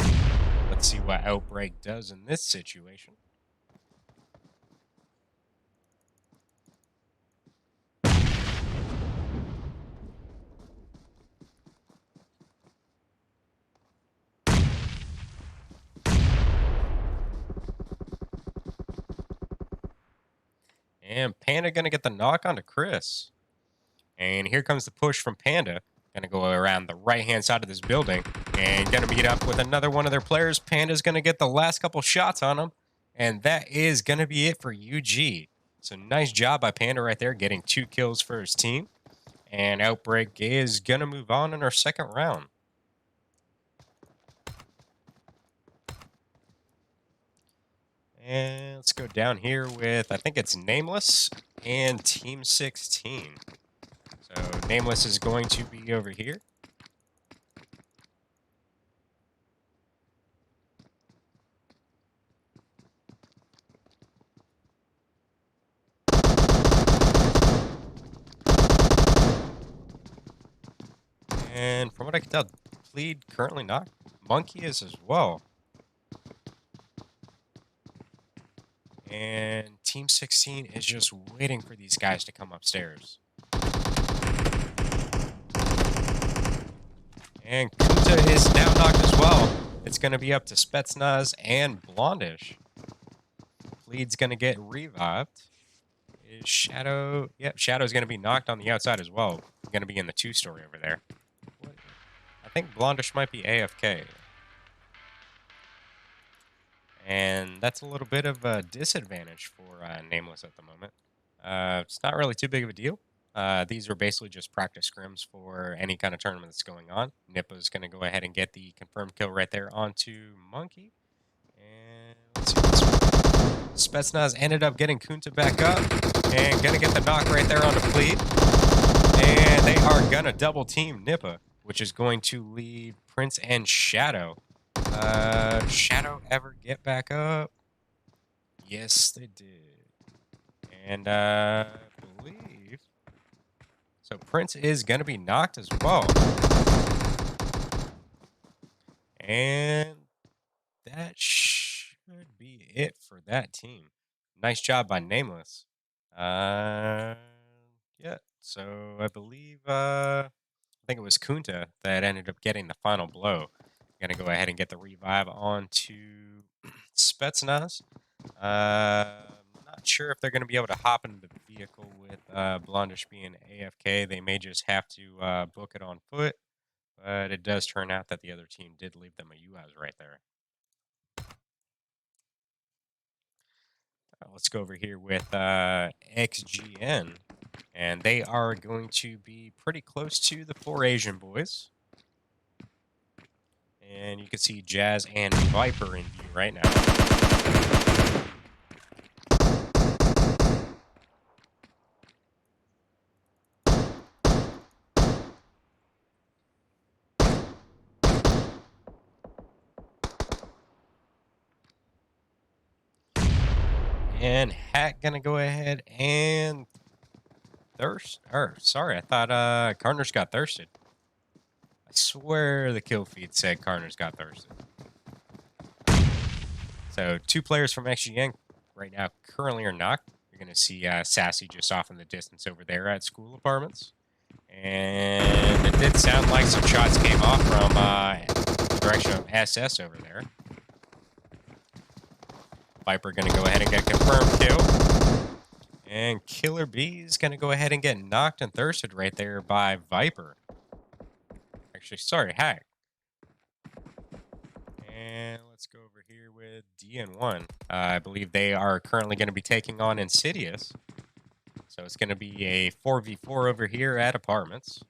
Let's see what Outbreak does in this situation. And Panda going to get the knock onto Chris. And here comes the push from Panda. Going to go around the right-hand side of this building. And going to meet up with another one of their players. Panda's going to get the last couple shots on him. And that is going to be it for UG. So nice job by Panda right there, getting 2 kills for his team. And Outbreak is going to move on in our second round. And let's go down here with, I think it's Nameless and Team 16. So Nameless is going to be over here. And from what I can tell, Plead currently knocked. Monkey is as well. And Team 16 is just waiting for these guys to come upstairs. And Kuta is now knocked as well. It's going to be up to Spetsnaz and Blondish. Plead's going to get revived. Is Shadow... Yep, Shadow's going to be knocked on the outside as well. Going to be in the 2-story over there. I think Blondish might be AFK. And that's a little bit of a disadvantage for Nameless at the moment. It's not really too big of a deal. These are basically just practice scrims for any kind of tournament that's going on. Nippa's going to go ahead and get the confirmed kill right there onto Monkey. And let's see what's... Spetsnaz ended up getting Kunta back up and going to get the knock right there onto Plead. And they are going to double team Nippa, which is going to leave Prince and Shadow. Shadow ever get back up? Yes, they did. And I believe... So Prince is going to be knocked as well. And that should be it for that team. Nice job by Nameless. Yeah, so I believe... I think it was Kunta that ended up getting the final blow. Gonna go ahead and get the revive onto Spetsnaz. Not sure if they're gonna be able to hop into the vehicle with Blondish being AFK. They may just have to book it on foot, but it does turn out that the other team did leave them a UAS right there. Let's go over here with XGN, and they are going to be pretty close to the 4 Asian boys. And you can see Jazz and Viper in view right now. And Hack gonna go ahead and thirst. Or sorry, I thought Carter's got thirsted. I swear the kill feed said Carter's got thirsted. So 2 players from XGN right now currently are knocked. You're gonna see Sassy just off in the distance over there at School Apartments. And it did sound like some shots came off from the direction of SS over there. Viper going to go ahead and get confirmed kill. And Killer B is going to go ahead and get knocked and thirsted right there by Viper. Actually, sorry, Hack. And let's go over here with DN1. I believe they are currently going to be taking on Insidious. So it's going to be a 4v4 over here at Apartments.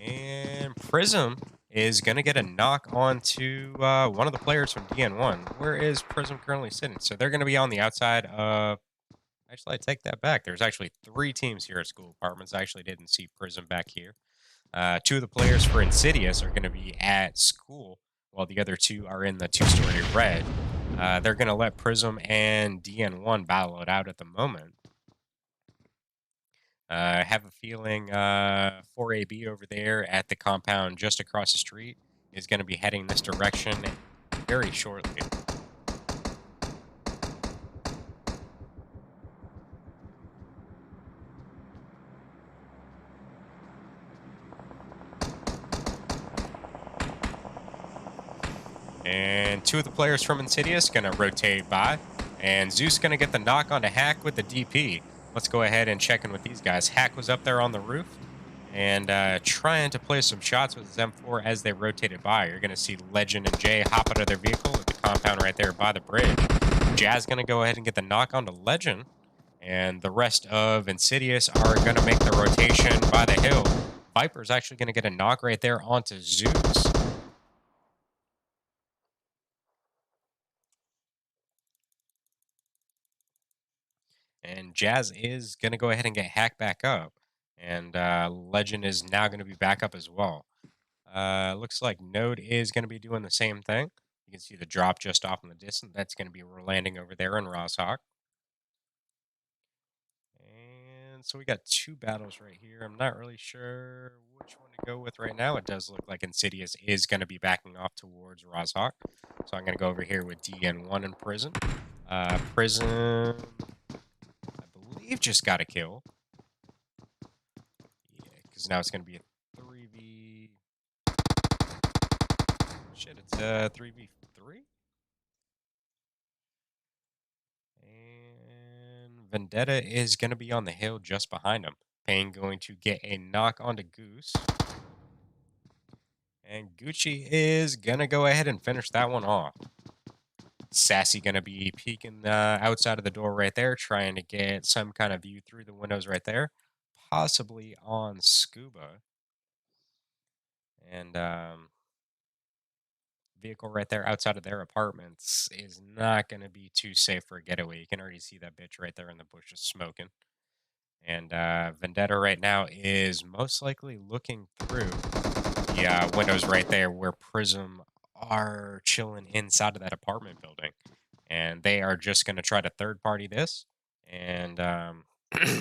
And Prism is going to get a knock onto one of the players from DN1. Where is Prism currently sitting? So they're going to be on the outside of... Actually, I take that back. There's actually 3 teams here at School Apartments. I actually didn't see Prism back here. 2 of the players for Insidious are going to be at school, while the other 2 are in the 2-story red. They're going to let Prism and DN1 battle it out at the moment. I have a feeling 4AB over there at the compound just across the street is going to be heading this direction very shortly. And 2 of the players from Insidious going to rotate by. And Zeus going to get the knock onto Hack with the DP. Let's go ahead and check in with these guys. Hack was up there on the roof and trying to play some shots with his M4 as they rotated by. You're going to see Legend and Jay hop out of their vehicle at the compound right there by the bridge. Jazz going to go ahead and get the knock onto Legend. And the rest of Insidious are going to make the rotation by the hill. Viper's actually going to get a knock right there onto Zeus. And Jazz is going to go ahead and get Hack back up. And Legend is now going to be back up as well. Looks like Node is going to be doing the same thing. You can see the drop just off in the distance. That's going to be landing over there in Roshawk. And so we got two battles right here. I'm not really sure which one to go with right now. It does look like Insidious is going to be backing off towards Roshawk. So I'm going to go over here with DN1 in Prison. Prison, I believe, just got a kill. Yeah, because now it's going to be a 3v... Shit, it's a 3v3? And Vendetta is going to be on the hill just behind him. Payne going to get a knock onto Goose. And Gucci is going to go ahead and finish that one off. Sassy going to be peeking outside of the door right there, trying to get some kind of view through the windows right there. Possibly on Scuba. And vehicle right there outside of their apartments is not going to be too safe for a getaway. You can already see that bitch right there in the bushes smoking. And Vendetta right now is most likely looking through the windows right there where Prism are chilling inside of that apartment building. And they are just going to try to third party this. And let's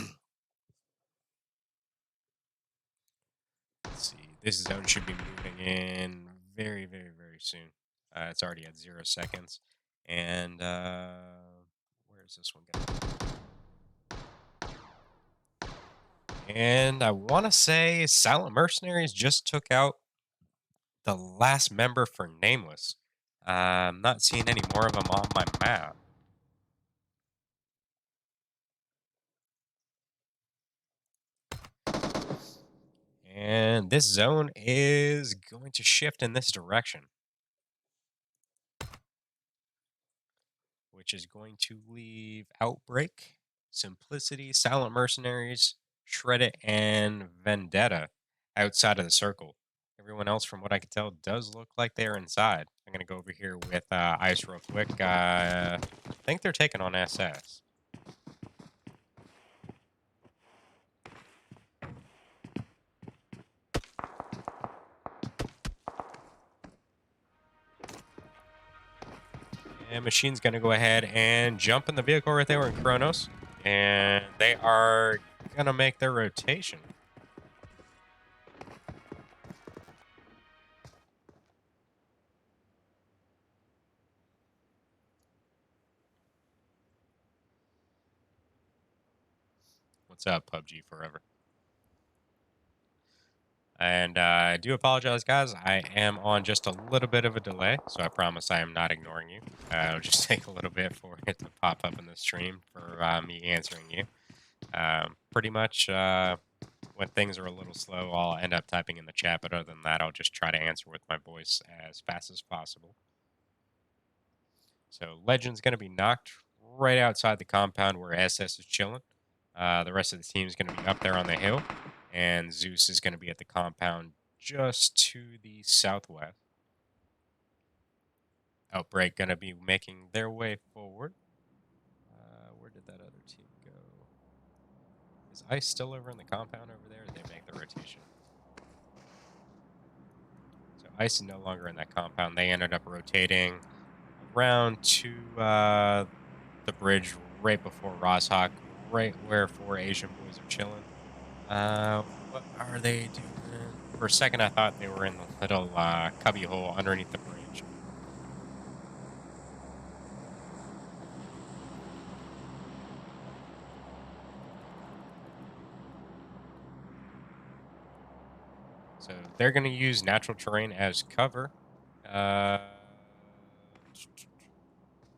see. This zone should be moving in very, very, very soon. It's already at 0 seconds. And where is this one going? And I want to say Silent Mercenaries just took out the last member for Nameless. I'm not seeing any more of them on my map. And this zone is going to shift in this direction, which is going to leave Outbreak, Simplicity, Silent Mercenaries, Shred It, and Vendetta outside of the circle. Everyone else, from what I can tell, does look like they're inside. I'm going to go over here with Ice real quick. I think they're taking on SS. And Machine's going to go ahead and jump in the vehicle right there in Kronos. And they are going to make their rotation. What's up, PUBG Forever? And I do apologize, guys. I am on just a little bit of a delay, so I promise I am not ignoring you. It'll just take a little bit for it to pop up in the stream for me answering you. Pretty much when things are a little slow, I'll end up typing in the chat, but other than that, I'll just try to answer with my voice as fast as possible. So Legend's going to be knocked right outside the compound where SS is chilling. The rest of the team is going to be up there on the hill. And Zeus is going to be at the compound just to the southwest. Outbreak going to be making their way forward. Where did that other team go? Is Ice still over in the compound over there? Or did they make the rotation? So Ice is no longer in that compound. They ended up rotating around to the bridge right before Roshawk, right where 4 Asian boys are chilling. What are they doing? For a second, I thought they were in the little cubby hole underneath the bridge. So they're going to use natural terrain as cover. They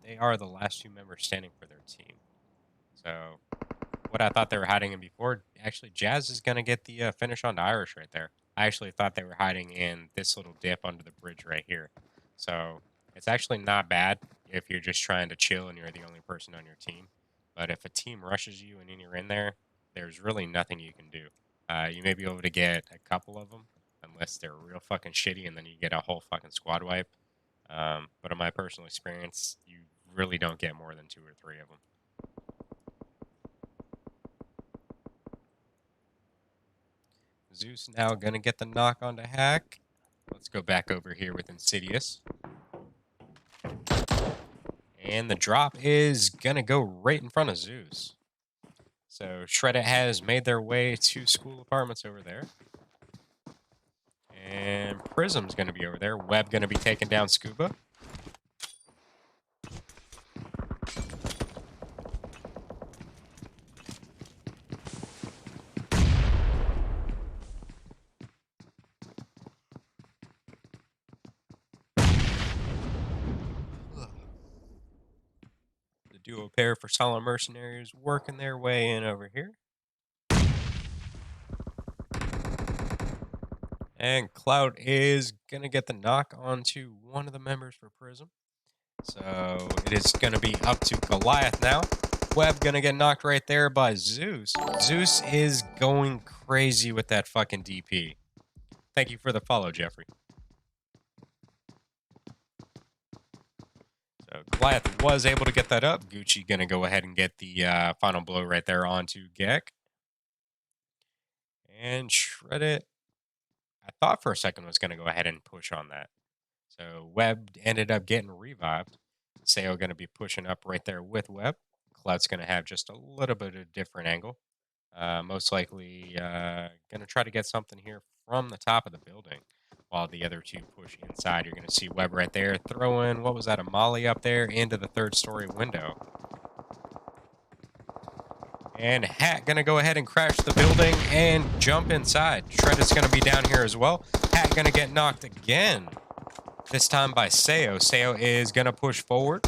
they are the last 2 members standing for their team. So what I thought they were hiding in before, actually, Jazz is going to get the finish on the Irish right there. I actually thought they were hiding in this little dip under the bridge right here. So it's actually not bad if you're just trying to chill and you're the only person on your team. But if a team rushes you and then you're in there, there's really nothing you can do. You may be able to get a couple of them, unless they're real fucking shitty, and then you get a whole fucking squad wipe. But in my personal experience, you really don't get more than 2 or 3 of them. Zeus now gonna get the knock onto Hack. Let's go back over here with Insidious. And the drop is gonna go right in front of Zeus. So Shreddit has made their way to school apartments over there. And Prism's gonna be over there. Webb gonna be taking down Scuba. The duo pair for Silent Mercenaries working their way in over here. And Cloud is going to get the knock onto one of the members for Prism. So it is going to be up to Goliath now. Webb going to get knocked right there by Zeus. Zeus is going crazy with that fucking DP. Thank you for the follow, Jeffrey. So Goliath was able to get that up. Gucci going to go ahead and get the final blow right there onto Gek. And Shred It, I thought for a second was going to go ahead and push on that. So Webb ended up getting revived. Seo going to be pushing up right there with Webb. Cloud's going to have just a little bit of a different angle. Most likely going to try to get something here from the top of the building while the other 2 push inside. You're going to see Webb right there throwing, what was that, a molly up there into the 3rd story window. And Hat going to go ahead and crash the building and jump inside. Shreddit's going to be down here as well. Hat going to get knocked again. This time by Seo. Seo is going to push forward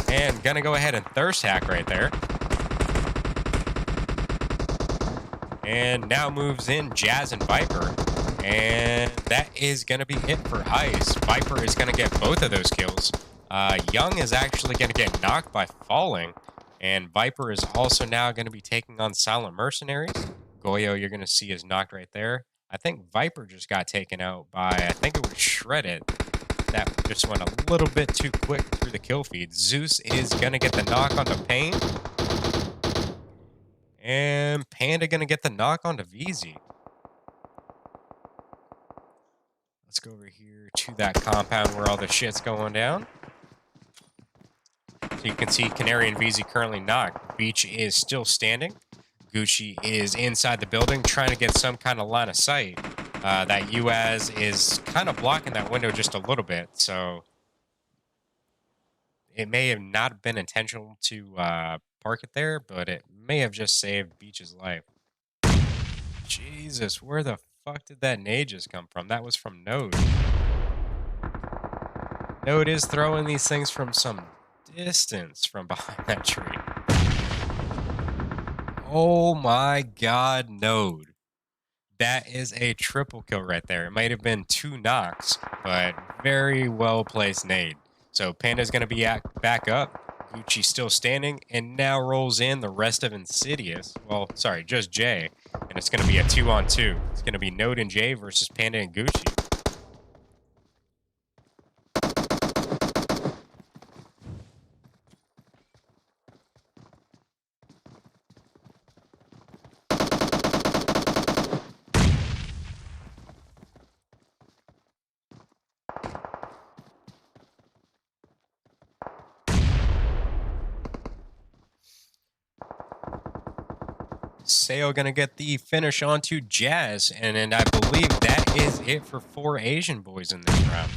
and going to go ahead and thirst hack right there. And now moves in Jazz and Viper. And that is going to be it for Ice. Viper is going to get both of those kills. Young is actually going to get knocked by falling. And Viper is also now going to be taking on Silent Mercenaries. Goyo, you're going to see, is knocked right there. I think Viper just got taken out by, I think it was Shredded. That just went a little bit too quick through the kill feed. Zeus is going to get the knock onto Pain. And Panda going to get the knock onto VZ. Let's go over here to that compound where all the shit's going down. So you can see Canary and VZ currently knocked. Beach is still standing. Gucci is inside the building trying to get some kind of line of sight. That Uaz is kind of blocking that window just a little bit, so it may have not been intentional to park it there, but it may have just saved Beach's life. Jesus, where the fuck did that nade just come from? That was from Node. Node is throwing these things from some distance from behind that tree. Oh my god, Node. That is a triple kill right there. It might have been 2 knocks, but very well placed nade. So Panda's going to be back up. Gucci still standing, and now rolls in the rest of Insidious. Well, sorry, just Jay. And it's going to be a 2-on-2. It's going to be Node and Jay versus Panda and Gucci. Seo gonna get the finish onto Jazz, and then I believe that is it for 4 Asian boys in this round.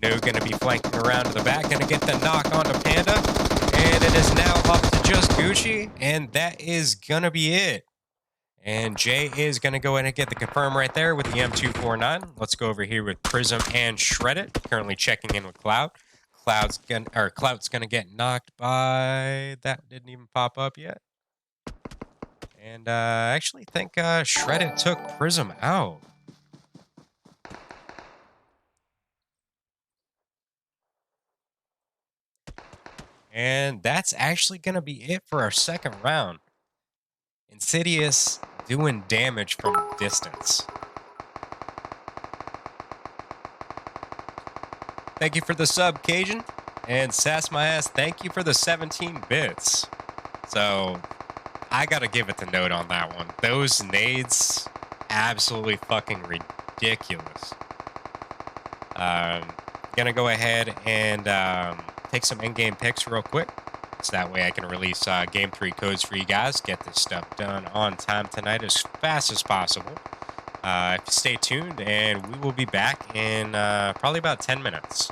No gonna be flanking around to the back, gonna get the knock onto Panda, and it is now up to just Gucci, and that is gonna be it. And Jay is gonna go in and get the confirm right there with the M249. Let's go over here with Prism and Shred It, currently checking in with Cloud. Clout's gonna get knocked by that didn't even pop up yet. And I actually think Shreddit took Prism out. And that's actually gonna be it for our second round. Insidious doing damage from distance. Thank you for the sub, Cajun. And Sass My Ass, thank you for the 17 bits. So I gotta give it the note on that one. Those nades, absolutely fucking ridiculous. Gonna go ahead and take some in-game picks real quick. So that way I can release Game 3 codes for you guys. Get this stuff done on time tonight as fast as possible. Stay tuned, and we will be back in probably about 10 minutes.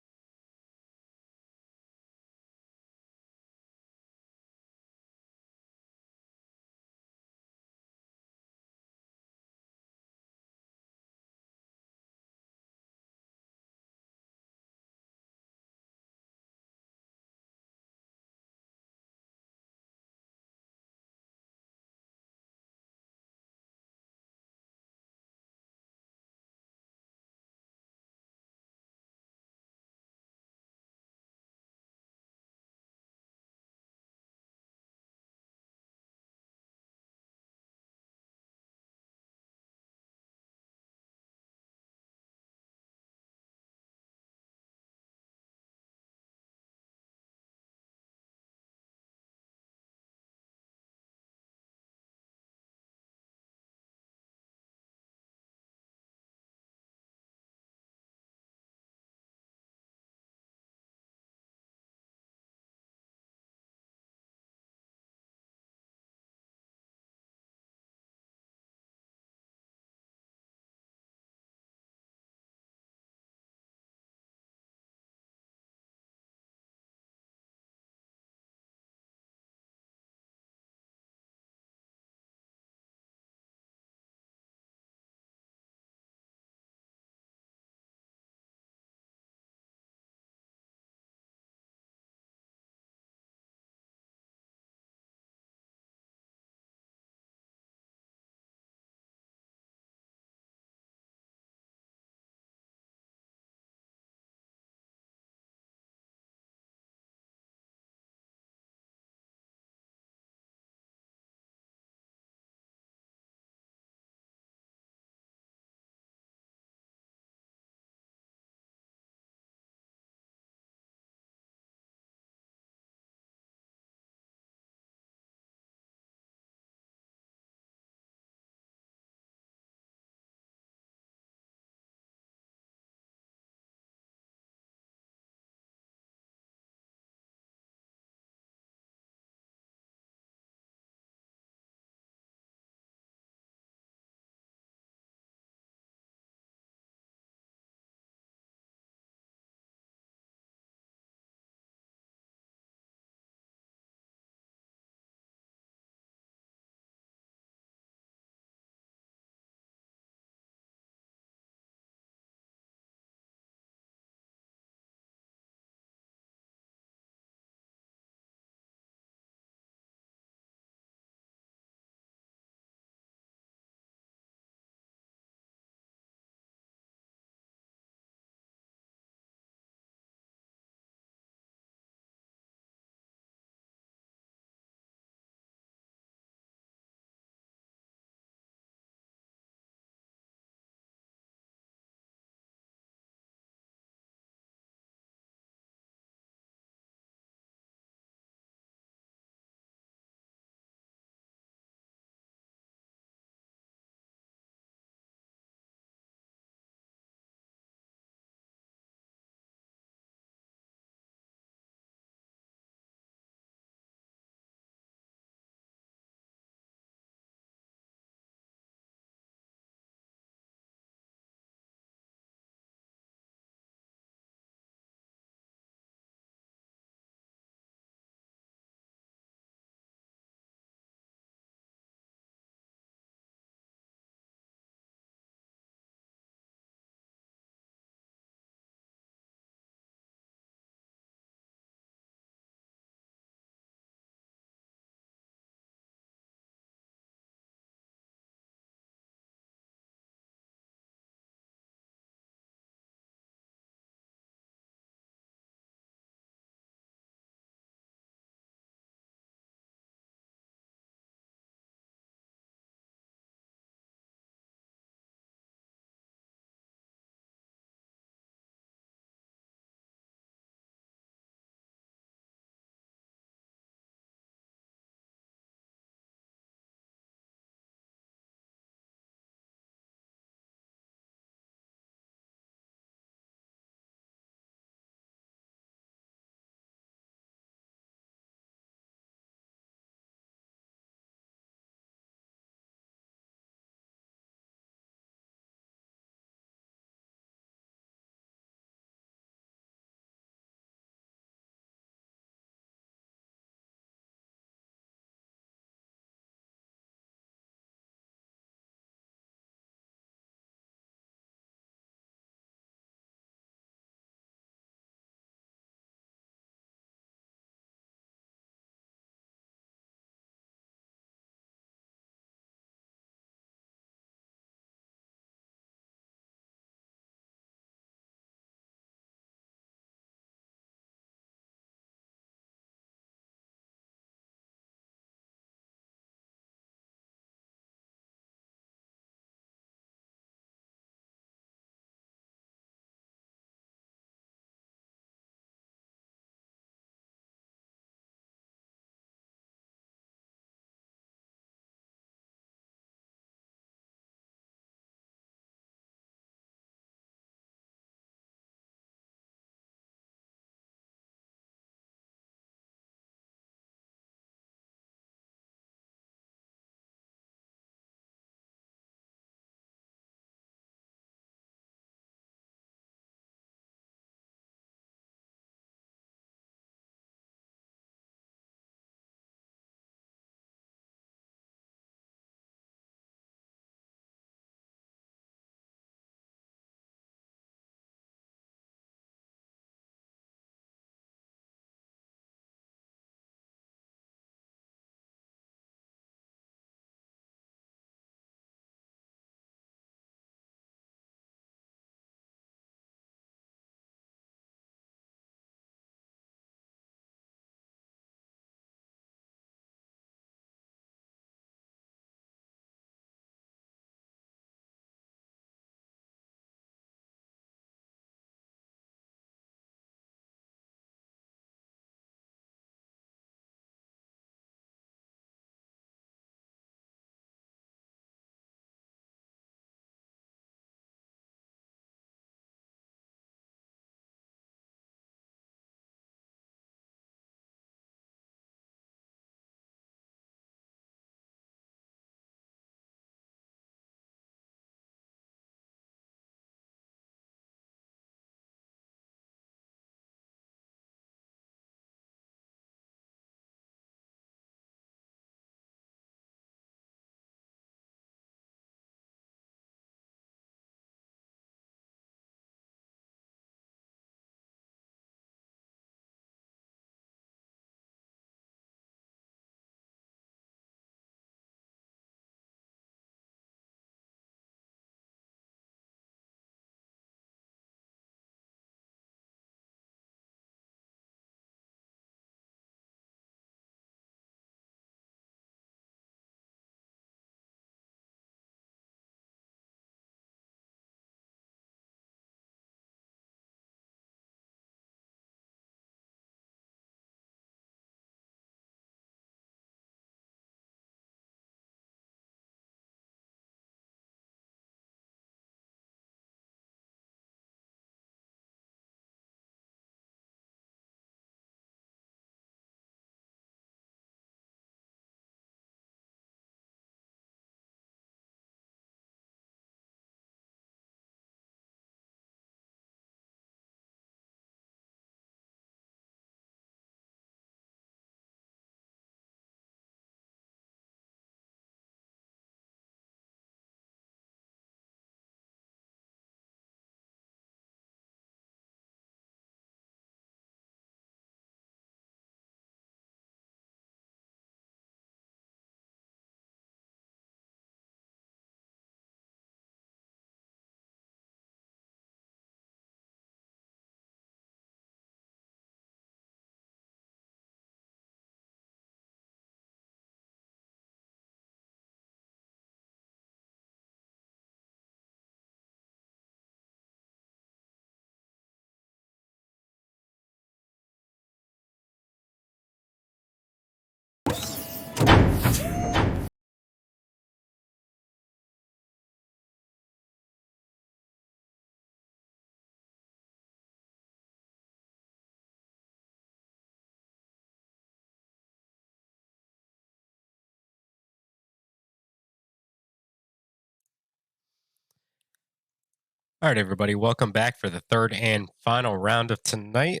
All right, everybody, welcome back for the third and final round of tonight.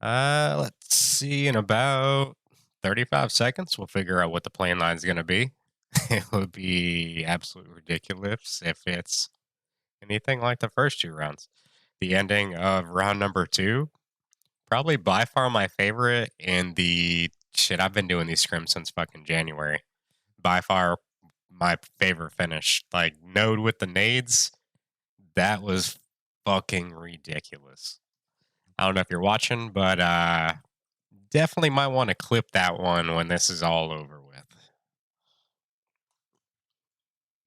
Let's see, in about 35 seconds, we'll figure out what the plane line is going to be. It would be absolutely ridiculous if it's anything like the first two rounds. The ending of round number two, probably by far my favorite in the shit. I've been doing these scrims since fucking January. By far my favorite finish. Like, Node with the nades, that was fucking ridiculous. I don't know if you're watching, but definitely might want to clip that one when this is all over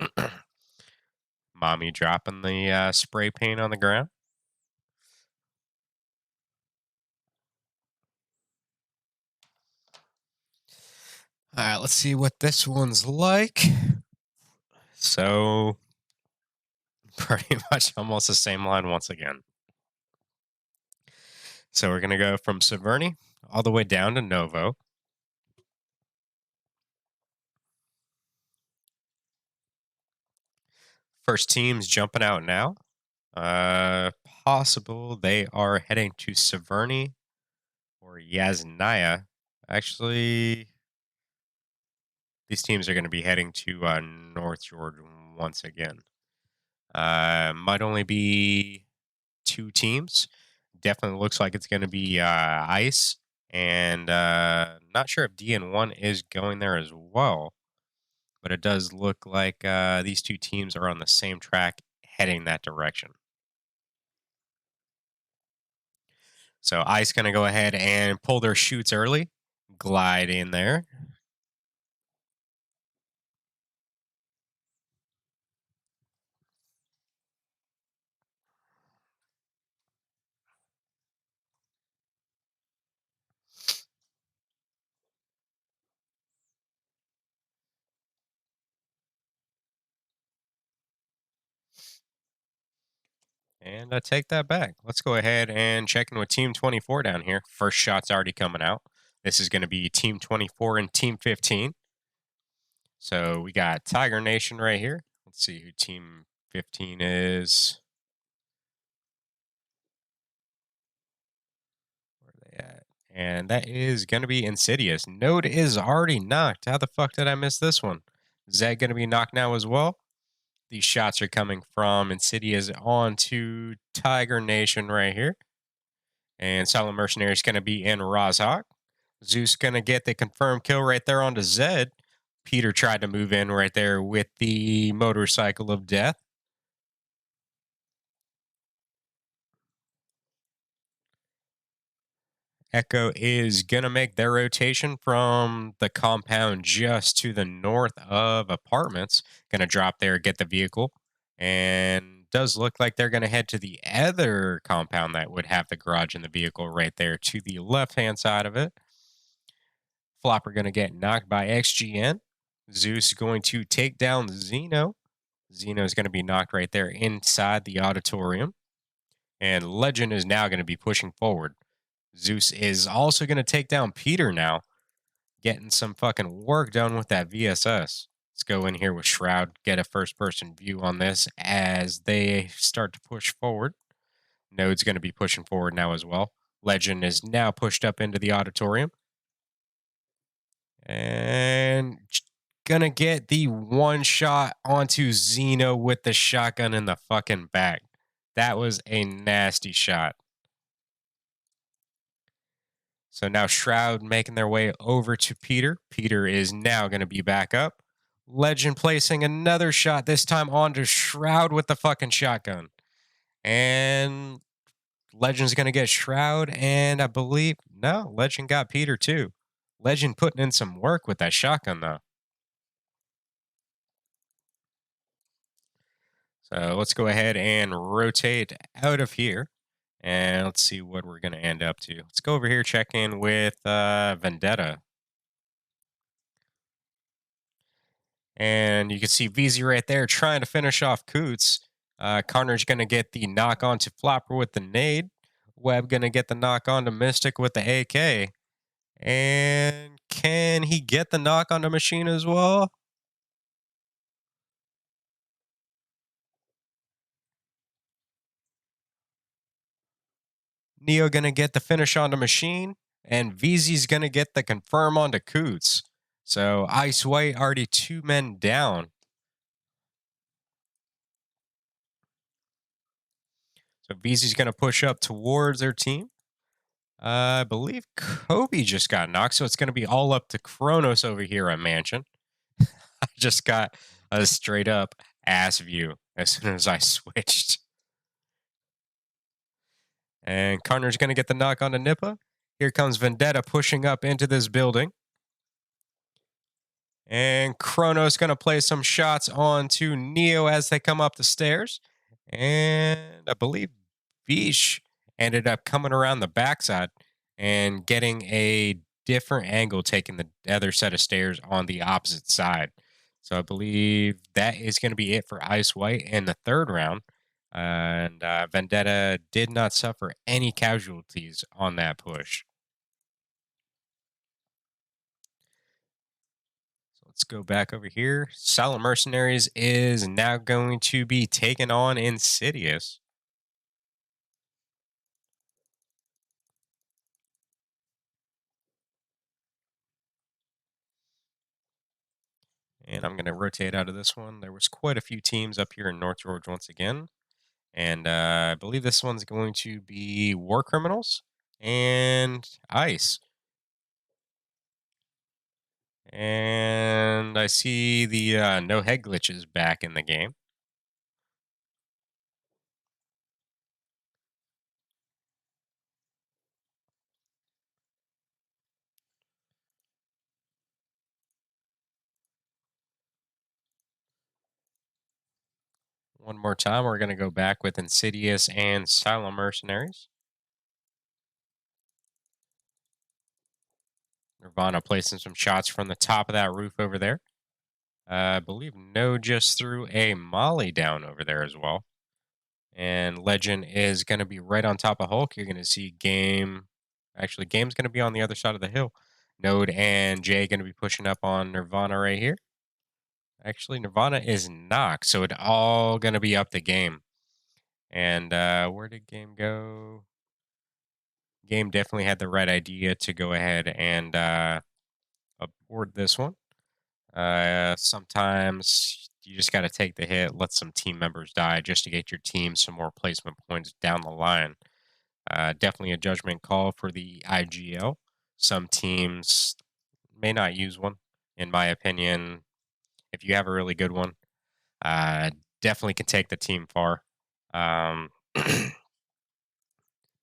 with. Mommy dropping the spray paint on the ground. All right, let's see what this one's like. So, pretty much almost the same line once again. So, we're going to go from Severny all the way down to Novo. First team's jumping out now. Possible they are heading to Severny or Yasnaya. Actually, these teams are going to be heading to North Jordan once again. Might only be two teams. Definitely looks like it's going to be Ice, and not sure if DN1 is going there as well. But it does look like these two teams are on the same track heading that direction. So Ice going to go ahead and pull their chutes early, glide in there. And I take that back. Let's go ahead and check in with Team 24 down here. First shot's already coming out. This is going to be Team 24 and Team 15. So we got Tiger Nation right here. Let's see who Team 15 is. Where are they at? And that is going to be Insidious. Node is already knocked. How the fuck did I miss this one? Is that going to be knocked now as well? These shots are coming from Insidious onto Tiger Nation right here. And Silent Mercenary is going to be in Rozhawk. Zeus going to get the confirmed kill right there onto Zed. Peter tried to move in right there with the motorcycle of death. Echo is going to make their rotation from the compound just to the north of apartments. Going to drop there, get the vehicle. And does look like they're going to head to the other compound that would have the garage and the vehicle right there to the left-hand side of it. Flopper going to get knocked by XGN. Zeus going to take down Zeno. Zeno is going to be knocked right there inside the auditorium. And Legend is now going to be pushing forward. Zeus is also going to take down Peter now, getting some fucking work done with that VSS. Let's go in here with Shroud, get a first-person view on this as they start to push forward. Node's going to be pushing forward now as well. Legend is now pushed up into the auditorium. And gonna get the one shot onto Zeno with the shotgun in the fucking back. That was a nasty shot. So now Shroud making their way over to Peter. Peter is now going to be back up. Legend placing another shot, this time onto Shroud with the fucking shotgun. And Legend's going to get Shroud, and I believe, no, Legend got Peter too. Legend putting in some work with that shotgun, though. So let's go ahead and rotate out of here. And let's see what we're going to end up to. Let's go over here, check in with Vendetta. And you can see VZ right there trying to finish off Coots. Carnage going to get the knock on to Flopper with the nade. Webb going to get the knock on to Mystic with the AK. And can he get the knock on the Machine as well? Neo going to get the finish on the machine, and VZ's going to get the confirm onto Coots. So Ice White already 2 men down. So VZ's going to push up towards their team. I believe Kobe just got knocked, so it's going to be all up to Kronos over here at Mansion. I just got a straight up ass view as soon as I switched. And Karner's going to get the knock on the Nippa. Here comes Vendetta pushing up into this building. And Kronos going to play some shots onto Neo as they come up the stairs. And I believe Vish ended up coming around the backside and getting a different angle, taking the other set of stairs on the opposite side. So I believe that is going to be it for Ice White in the third round. And Vendetta did not suffer any casualties on that push. So let's go back over here. Silent Mercenaries is now going to be taken on Insidious. And I'm going to rotate out of this one. There was quite a few teams up here in North George once again. And I believe this one's going to be War Criminals and Ice. And I see the no head glitches back in the game. One more time, we're going to go back with Insidious and Silent Mercenaries. Nirvana placing some shots from the top of that roof over there. I believe No just threw a Molly down over there as well. And Legend is going to be right on top of Hulk. You're going to see Game. Actually, Game's going to be on the other side of the hill. Node and Jay going to be pushing up on Nirvana right here. Actually, Nirvana is knocked, so it's all going to be up to Game. And where did Game go? Game definitely had the right idea to go ahead and aboard this one. Sometimes you just got to take the hit, let some team members die just to get your team some more placement points down the line. Definitely a judgment call for the IGL. Some teams may not use one. In my opinion, if you have a really good one, definitely can take the team far. Um,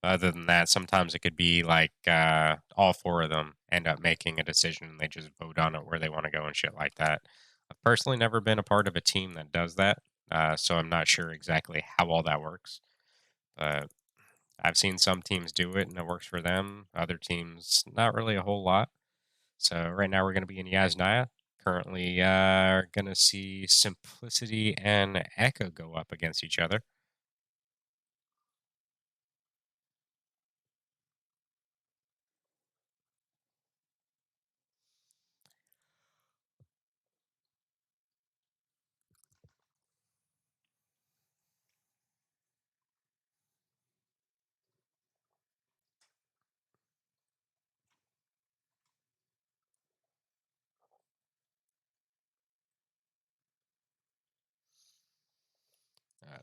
Other than that, sometimes it could be like all 4 of them end up making a decision and they just vote on it where they want to go and shit like that. I've personally never been a part of a team that does that, so I'm not sure exactly how all that works. But I've seen some teams do it and it works for them. Other teams, not really a whole lot. So right now we're going to be in Yasnaya. Currently, going to see Simplicity and Echo go up against each other.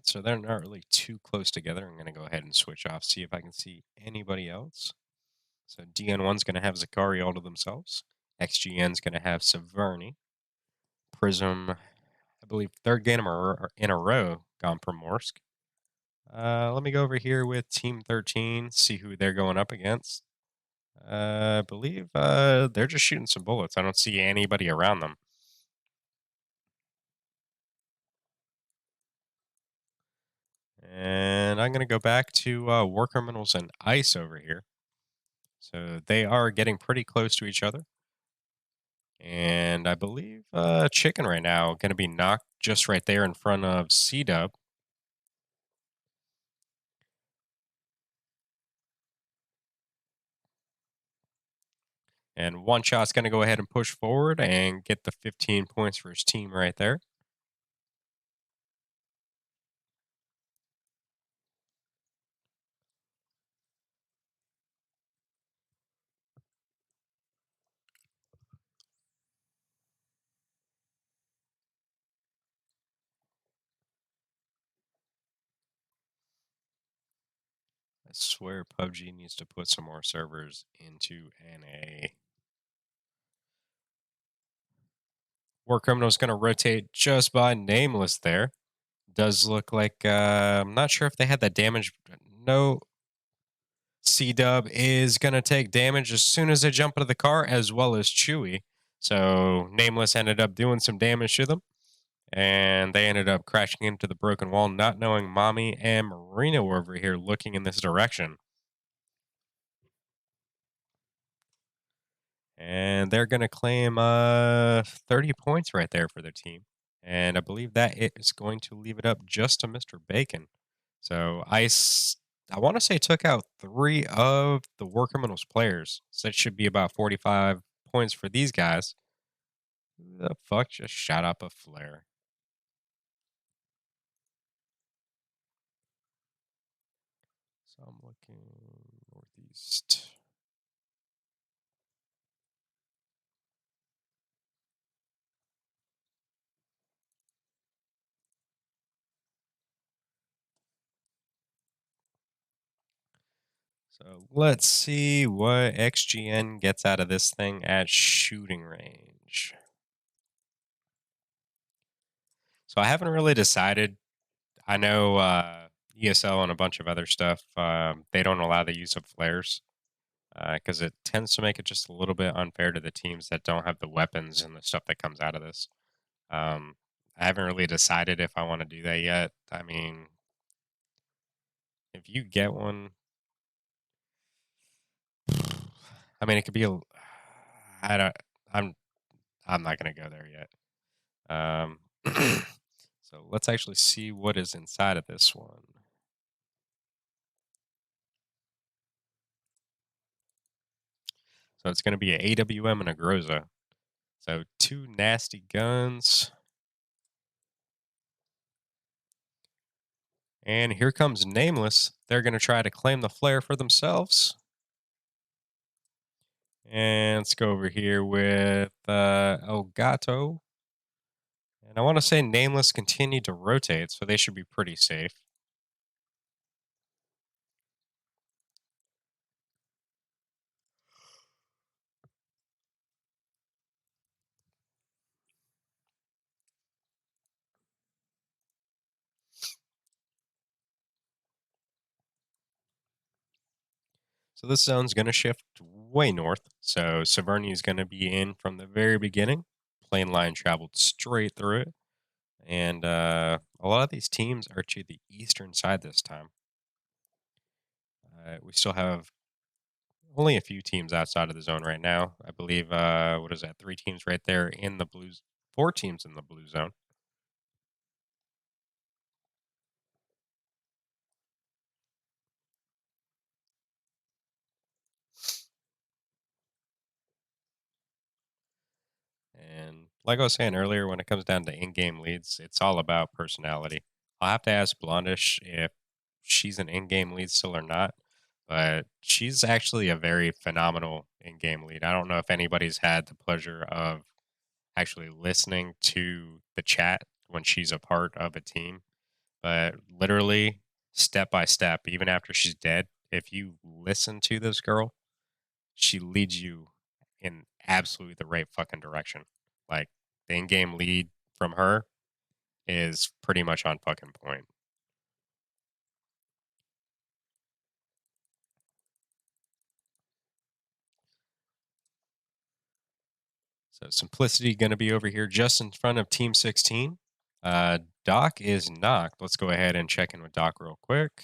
So they're not really too close together. I'm going to go ahead and switch off, see if I can see anybody else. So DN1's going to have Zakari all to themselves. XGN's going to have Severny. Prism, I believe, third game in a row gone Primorsk. Let me go over here with Team 13, see who they're going up against. I believe they're just shooting some bullets. I don't see anybody around them. And I'm going to go back to War Criminals and Ice over here. So they are getting pretty close to each other. And I believe Chicken right now going to be knocked just right there in front of C-Dub. And One Shot's going to go ahead and push forward and get the 15 points for his team right there. swear PUBG needs to put some more servers into NA. War Criminal's going to rotate just by Nameless there. Does look like, I'm not sure if they had that damage. No. C-Dub is going to take damage as soon as they jump into the car, as well as Chewy. So Nameless ended up doing some damage to them. And they ended up crashing into the broken wall, not knowing Mommy and Marina were over here looking in this direction. And they're going to claim 30 points right there for their team. And I believe that it is going to leave it up just to Mr. Bacon. So I want to say took out 3 of the War Criminals players. So it should be about 45 points for these guys. Who the fuck just shot up a flare? So I'm looking northeast. So let's see what XGN gets out of this thing at shooting range. So I haven't really decided. I know ESL and a bunch of other stuff, they don't allow the use of flares because it tends to make it just a little bit unfair to the teams that don't have the weapons and the stuff that comes out of this. I haven't really decided if I want to do that yet. I mean, if you get one, I mean, it could be a. I don't. I'm not gonna go there yet. So let's actually see what is inside of this one. So it's going to be an AWM and a Groza. So 2 nasty guns. And here comes Nameless. They're going to try to claim the flare for themselves. And let's go over here with Elgato. And I want to say Nameless continued to rotate, so they should be pretty safe. So this zone's going to shift way north. So Severny is going to be in from the very beginning. Plane line traveled straight through it. And a lot of these teams are to the eastern side this time. We still have only a few teams outside of the zone right now. I believe, what is that, 3 teams right there in the blues, 4 teams in the blue zone. And like I was saying earlier, when it comes down to in-game leads, it's all about personality. I'll have to ask Blondish if she's an in-game lead still or not, but she's actually a very phenomenal in-game lead. I don't know if anybody's had the pleasure of actually listening to the chat when she's a part of a team, but literally step by step, even after she's dead, if you listen to this girl, she leads you in absolutely the right fucking direction. Like the in-game lead from her is pretty much on fucking point. So Simplicity going to be over here just in front of Team 16. Doc is knocked. Let's go ahead and check in with Doc real quick.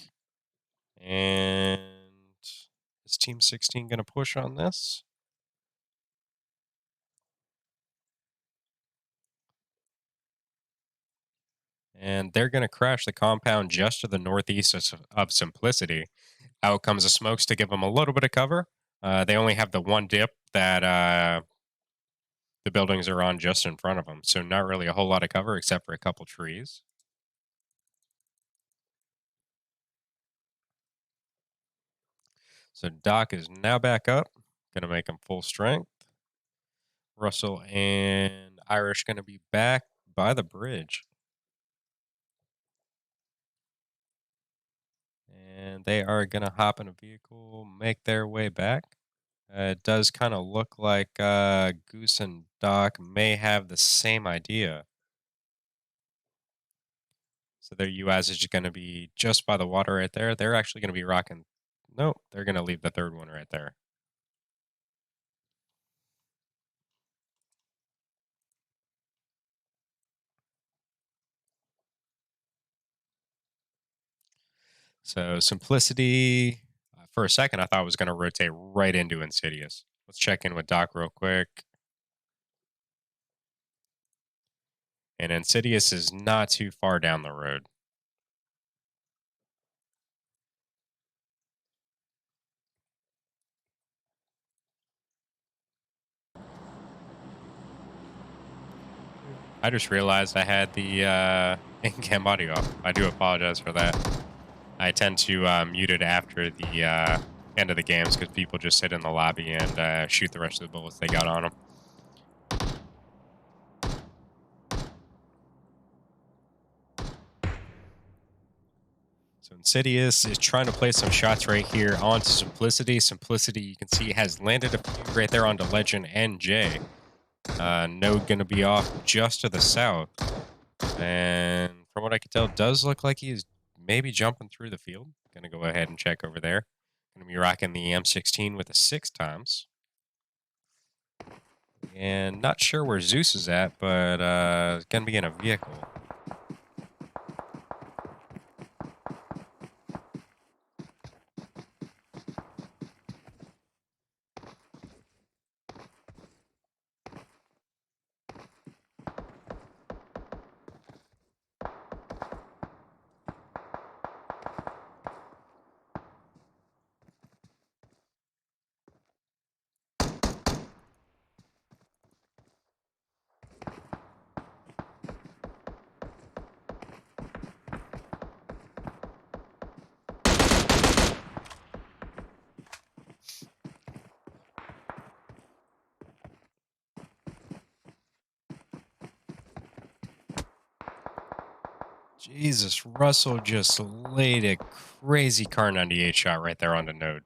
And is Team 16 going to push on this? And they're going to crash the compound just to the northeast of Simplicity. Out comes the smokes to give them a little bit of cover. They only have the one dip that the buildings are on just in front of them, so not really a whole lot of cover except for a couple trees. So Doc is now back up. Going to make him full strength. Russell and Irish going to be back by the bridge. And they are going to hop in a vehicle, make their way back. It does kind of look like Goose and Doc may have the same idea. So their UAS is going to be just by the water right there. They're actually going to be rocking. Nope, they're going to leave the third one right there. So Simplicity, for a second, I thought was going to rotate right into Insidious. Let's check in with Doc real quick. And Insidious is not too far down the road. I just realized I had the in-cam audio off. I do apologize for that. I tend to mute it after the end of the games because people just sit in the lobby and shoot the rest of the bullets they got on them. So Insidious is trying to play some shots right here onto Simplicity. Simplicity, you can see, has landed a few right there onto Legend and Jay. Node going to be off just to the south. And from what I can tell, does look like he's maybe jumping through the field. Going to go ahead and check over there. Going to be rocking the M16 with a 6x. And not sure where Zeus is at, but going to be in a vehicle. Jesus, Russell just laid a crazy Car 98 shot right there on the Node.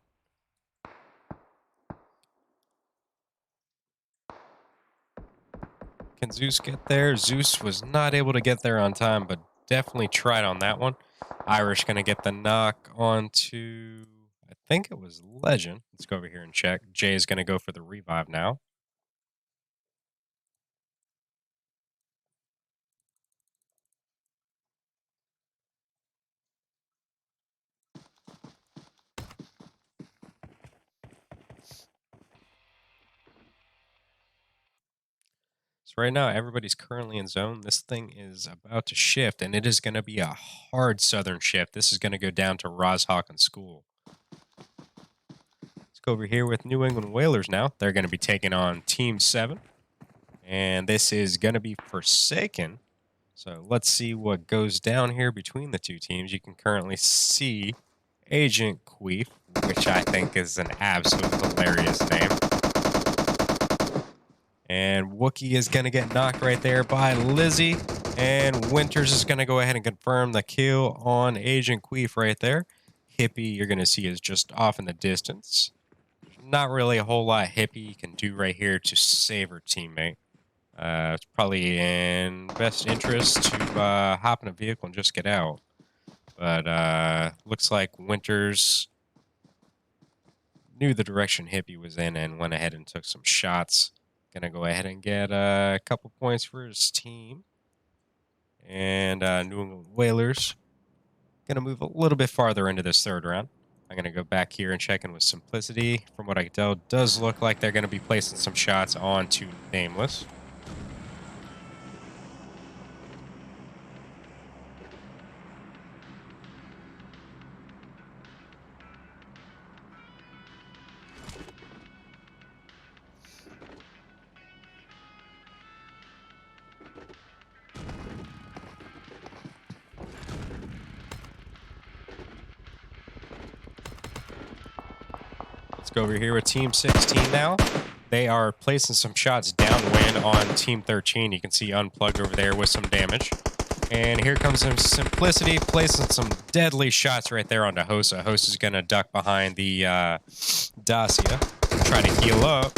Can Zeus get there? Zeus was not able to get there on time, but definitely tried on that one. Irish going to get the knock onto, I think it was Legend. Let's go over here and check. Jay is going to go for the revive now. So right now, everybody's currently in zone. This thing is about to shift, and it is going to be a hard southern shift. This is going to go down to Roshawk and School. Let's go over here with New England Whalers now. They're going to be taking on Team 7, and this is going to be Forsaken. So let's see what goes down here between the two teams. You can currently see Agent Queef, which I think is an absolute hilarious name. And Wookie is going to get knocked right there by Lizzie. And Winters is going to go ahead and confirm the kill on Agent Queef right there. Hippie, you're going to see, is just off in the distance. Not really a whole lot Hippie can do right here to save her teammate. It's probably in best interest to hop in a vehicle and just get out. But looks like Winters knew the direction Hippie was in and went ahead and took some shots. Gonna go ahead and get a couple points for his team. And New England Whalers gonna move a little bit farther into this third round. I'm gonna go back here and check in with Simplicity. From what I can tell, does look like they're gonna be placing some shots onto Nameless. Let's go over here with Team 16 now. They are placing some shots downwind on Team 13. You can see Unplugged over there with some damage. And here comes some Simplicity, placing some deadly shots right there onto Hosa. Hosa's going to duck behind the Dacia, try to heal up.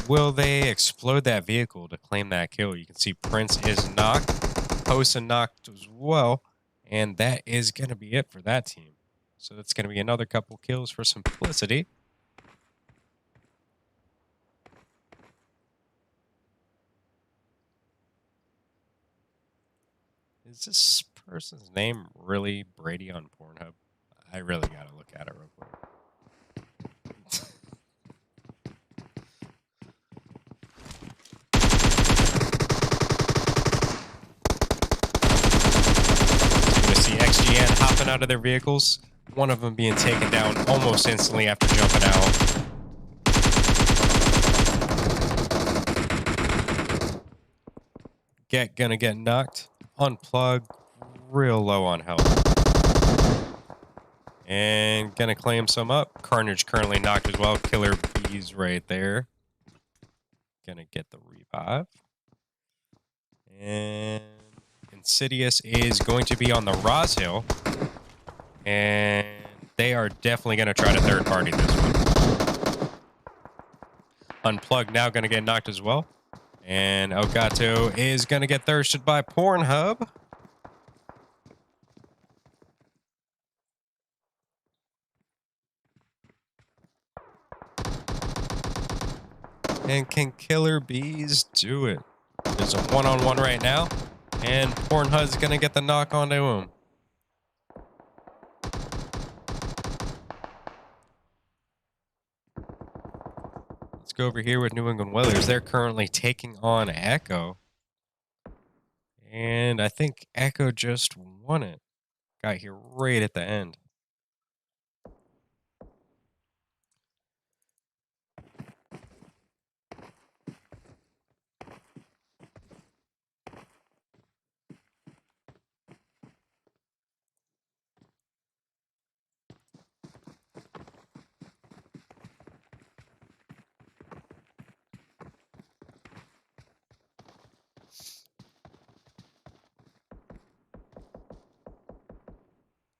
Will they explode that vehicle to claim that kill? You can see Prince is knocked. Hosa knocked as well. And that is going to be it for that team. So that's going to be another couple kills for Simplicity. Is this person's name really Brady on Pornhub? I really gotta look at it real quick. You're gonna see XGN hopping out of their vehicles. One of them being taken down almost instantly after jumping out. Gonna get knocked. Unplug. Real low on health. And gonna claim some up. Carnage currently knocked as well. Killer Bees right there. Gonna get the revive. And Insidious is going to be on the Roz Hill. And they are definitely gonna try to third party this one. Unplug now gonna get knocked as well. And Elgato is gonna get thirsted by Pornhub. And can Killer Bees do it? There's a one-on-one right now. And Pornhub's going to get the knock onto him. Let's go over here with New England Whalers. They're currently taking on Echo. And I think Echo just won it. Got here right at the end.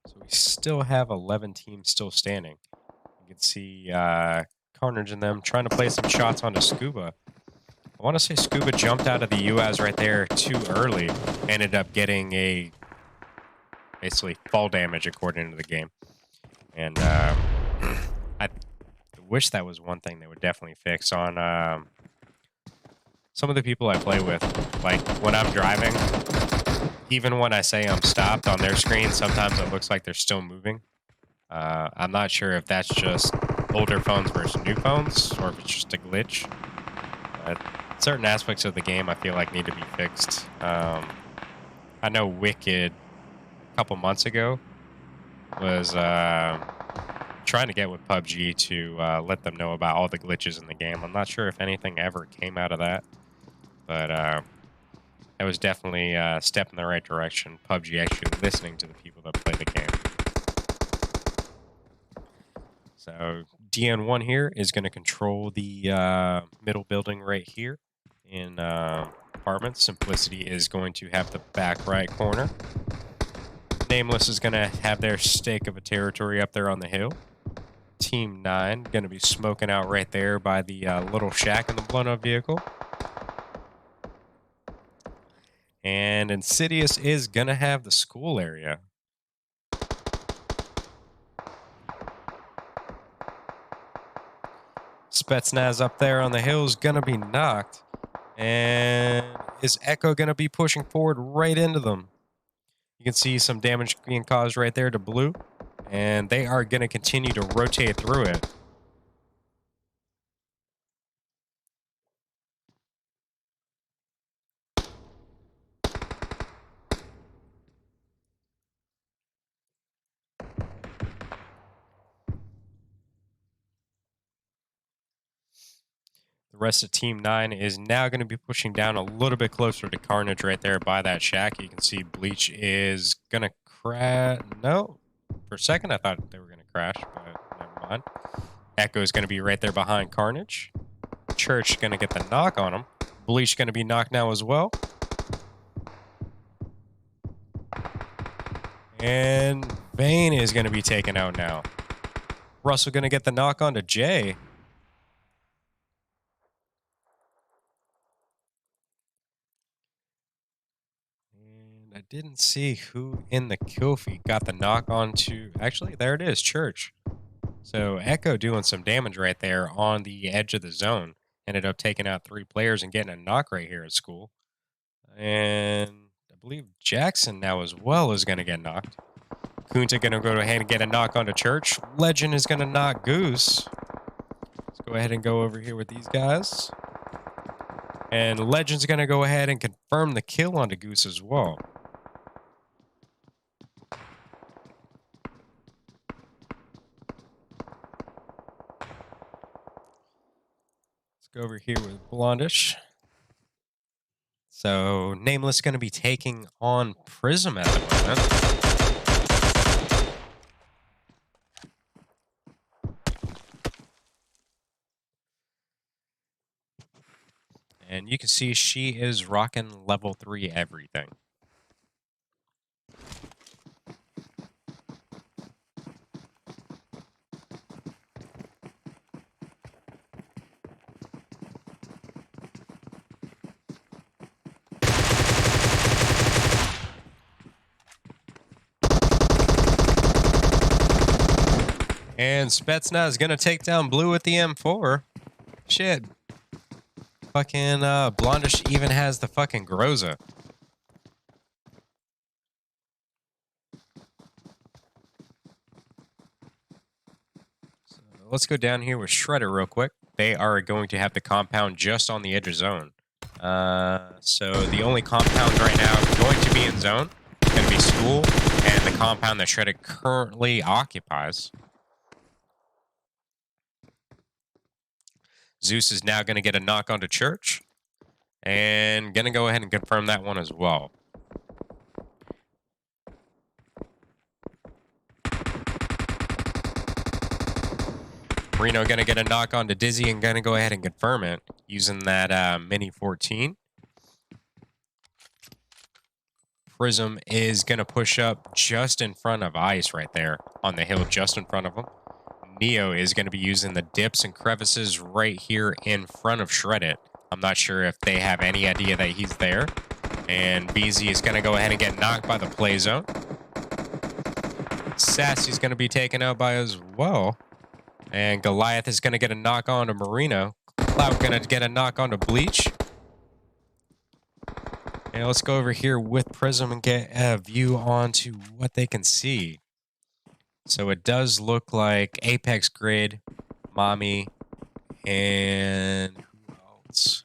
So we still have 11 teams still standing. You can see Carnage and them trying to play some shots onto Scuba. I want to say Scuba jumped out of the UAS right there too early. Ended up getting a basically fall damage according to the game. And I wish that was one thing they would definitely fix on some of the people I play with. Like when I'm driving, even when I say I'm stopped on their screen, sometimes it looks like they're still moving. I'm not sure if that's just older phones versus new phones or if it's just a glitch. Certain aspects of the game I feel like need to be fixed. I know Wicked a couple months ago was trying to get with PUBG to let them know about all the glitches in the game. I'm not sure if anything ever came out of that, but that was definitely a step in the right direction. PUBG actually listening to the people that play the game. So DN1 here is going to control the middle building right here in apartments. Simplicity is going to have the back right corner. Nameless is going to have their stake of a territory up there on the hill. Team 9 going to be smoking out right there by the little shack in the blown up vehicle. And Insidious is going to have the school area. Spetsnaz up there on the hill is going to be knocked. And is Echo going to be pushing forward right into them? You can see some damage being caused right there to Blue. And they are going to continue to rotate through it. The rest of Team 9 is now going to be pushing down a little bit closer to Carnage right there by that shack. You can see Bleach is going to crash. No. For a second, I thought they were going to crash, but never mind. Echo is going to be right there behind Carnage. Church going to get the knock on him. Bleach going to be knocked now as well. And Vane is going to be taken out now. Russell going to get the knock on to Jay. And I didn't see who in the kill feed got the knock on to... Actually, there it is, Church. So Echo doing some damage right there on the edge of the zone. Ended up taking out 3 players and getting a knock right here at school. And I believe Jackson now as well is going to get knocked. Kunta going to go ahead and get a knock onto Church. Legend is going to knock Goose. Let's go ahead and go over here with these guys. And Legend's going to go ahead and confirm the kill onto Goose as well. Let's go over here with Blondish. So Nameless going to be taking on Prism at the moment. And you can see she is rocking level 3 everything. And Spetsnaz is going to take down Blue with the M4. Shit. Fucking Blondish even has the fucking Groza. So let's go down here with Shredder real quick. They are going to have the compound just on the edge of zone. So the only compound right now going to be in zone is going to be school and the compound that Shredder currently occupies. Zeus is now going to get a knock onto Church. And going to go ahead and confirm that one as well. Reno going to get a knock onto Dizzy and going to go ahead and confirm it using that Mini 14. Prism is going to push up just in front of Ice right there on the hill just in front of him. Neo is going to be using the dips and crevices right here in front of Shreddit. I'm not sure if they have any idea that he's there. And BZ is going to go ahead and get knocked by the play zone. Sassy's going to be taken out by as well. And Goliath is going to get a knock on to Marino. Cloud going to get a knock on to Bleach. And let's go over here with Prism and get a view onto what they can see. So it does look like Apex Grid, Mommy, and who else?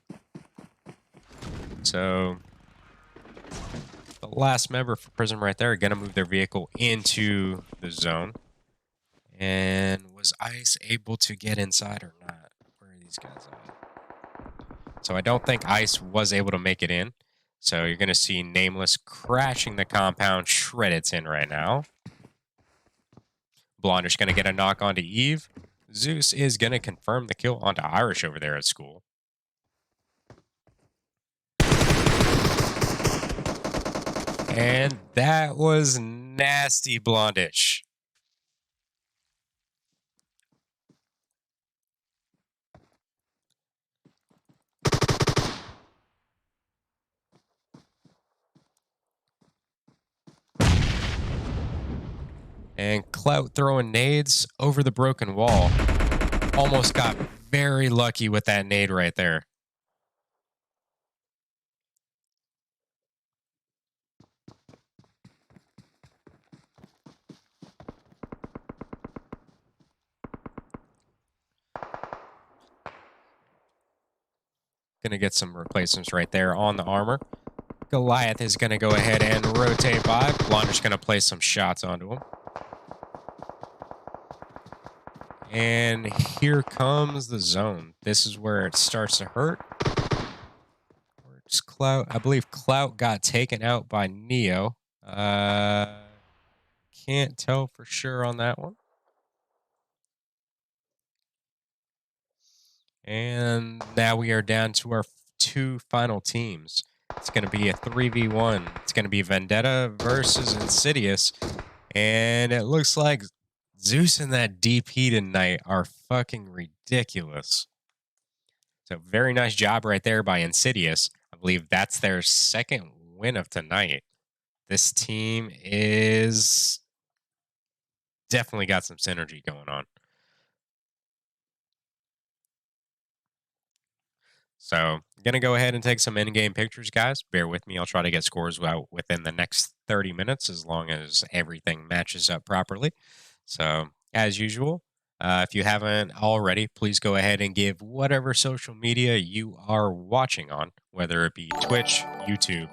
So the last member for Prism right there are going to move their vehicle into the zone. And was Ice able to get inside or not? Where are these guys at? So I don't think Ice was able to make it in. So you're going to see Nameless crashing the compound. Shredded's in right now. Blondish going to get a knock onto Eve. Zeus is going to confirm the kill onto Irish over there at school. And that was nasty, Blondish. And Clout throwing nades over the broken wall. Almost got very lucky with that nade right there. Gonna get some replacements right there on the armor. Goliath is gonna go ahead and rotate by. Blondish gonna place some shots onto him. And here comes the zone. This is where it starts to hurt. Where's Clout? I believe Clout got taken out by Neo. Can't tell for sure on that one. And now we are down to our 2 final teams. It's going to be a 3v1. It's going to be Vendetta versus Insidious. And it looks like Zeus and that DP tonight are fucking ridiculous. So very nice job right there by Insidious. I believe that's their second win of tonight. This team is definitely got some synergy going on. So I'm going to go ahead and take some in-game pictures, guys. Bear with me. I'll try to get scores out within the next 30 minutes as long as everything matches up properly. So as usual, if you haven't already, please go ahead and give whatever social media you are watching on, whether it be Twitch, YouTube,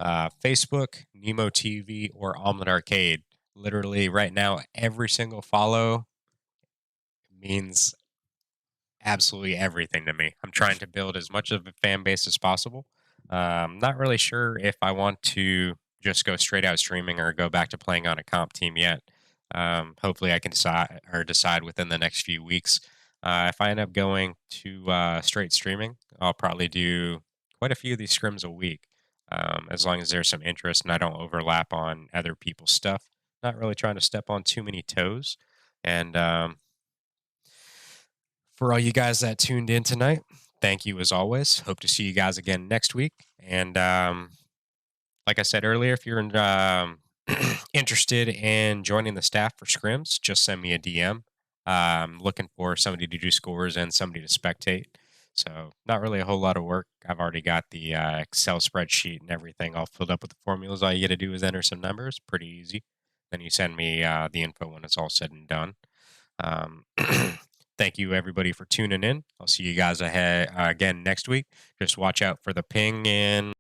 Facebook, Nemo TV, or Omelet Arcade. Literally right now, every single follow means absolutely everything to me. I'm trying to build as much of a fan base as possible. Not really sure if I want to just go straight out streaming or go back to playing on a comp team yet. Hopefully, I can decide within the next few weeks. If I end up going to straight streaming, I'll probably do quite a few of these scrims a week, as long as there's some interest and I don't overlap on other people's stuff. Not really trying to step on too many toes. And for all you guys that tuned in tonight, thank you as always. Hope to see you guys again next week. And like I said earlier, if you're interested in joining the staff for Scrims, just send me a DM. Looking for somebody to do scores and somebody to spectate. So not really a whole lot of work. I've already got the Excel spreadsheet and everything all filled up with the formulas. All you got to do is enter some numbers. Pretty easy. Then you send me the info when it's all said and done. Um, thank you everybody for tuning in. I'll see you guys ahead again next week. Just watch out for the ping in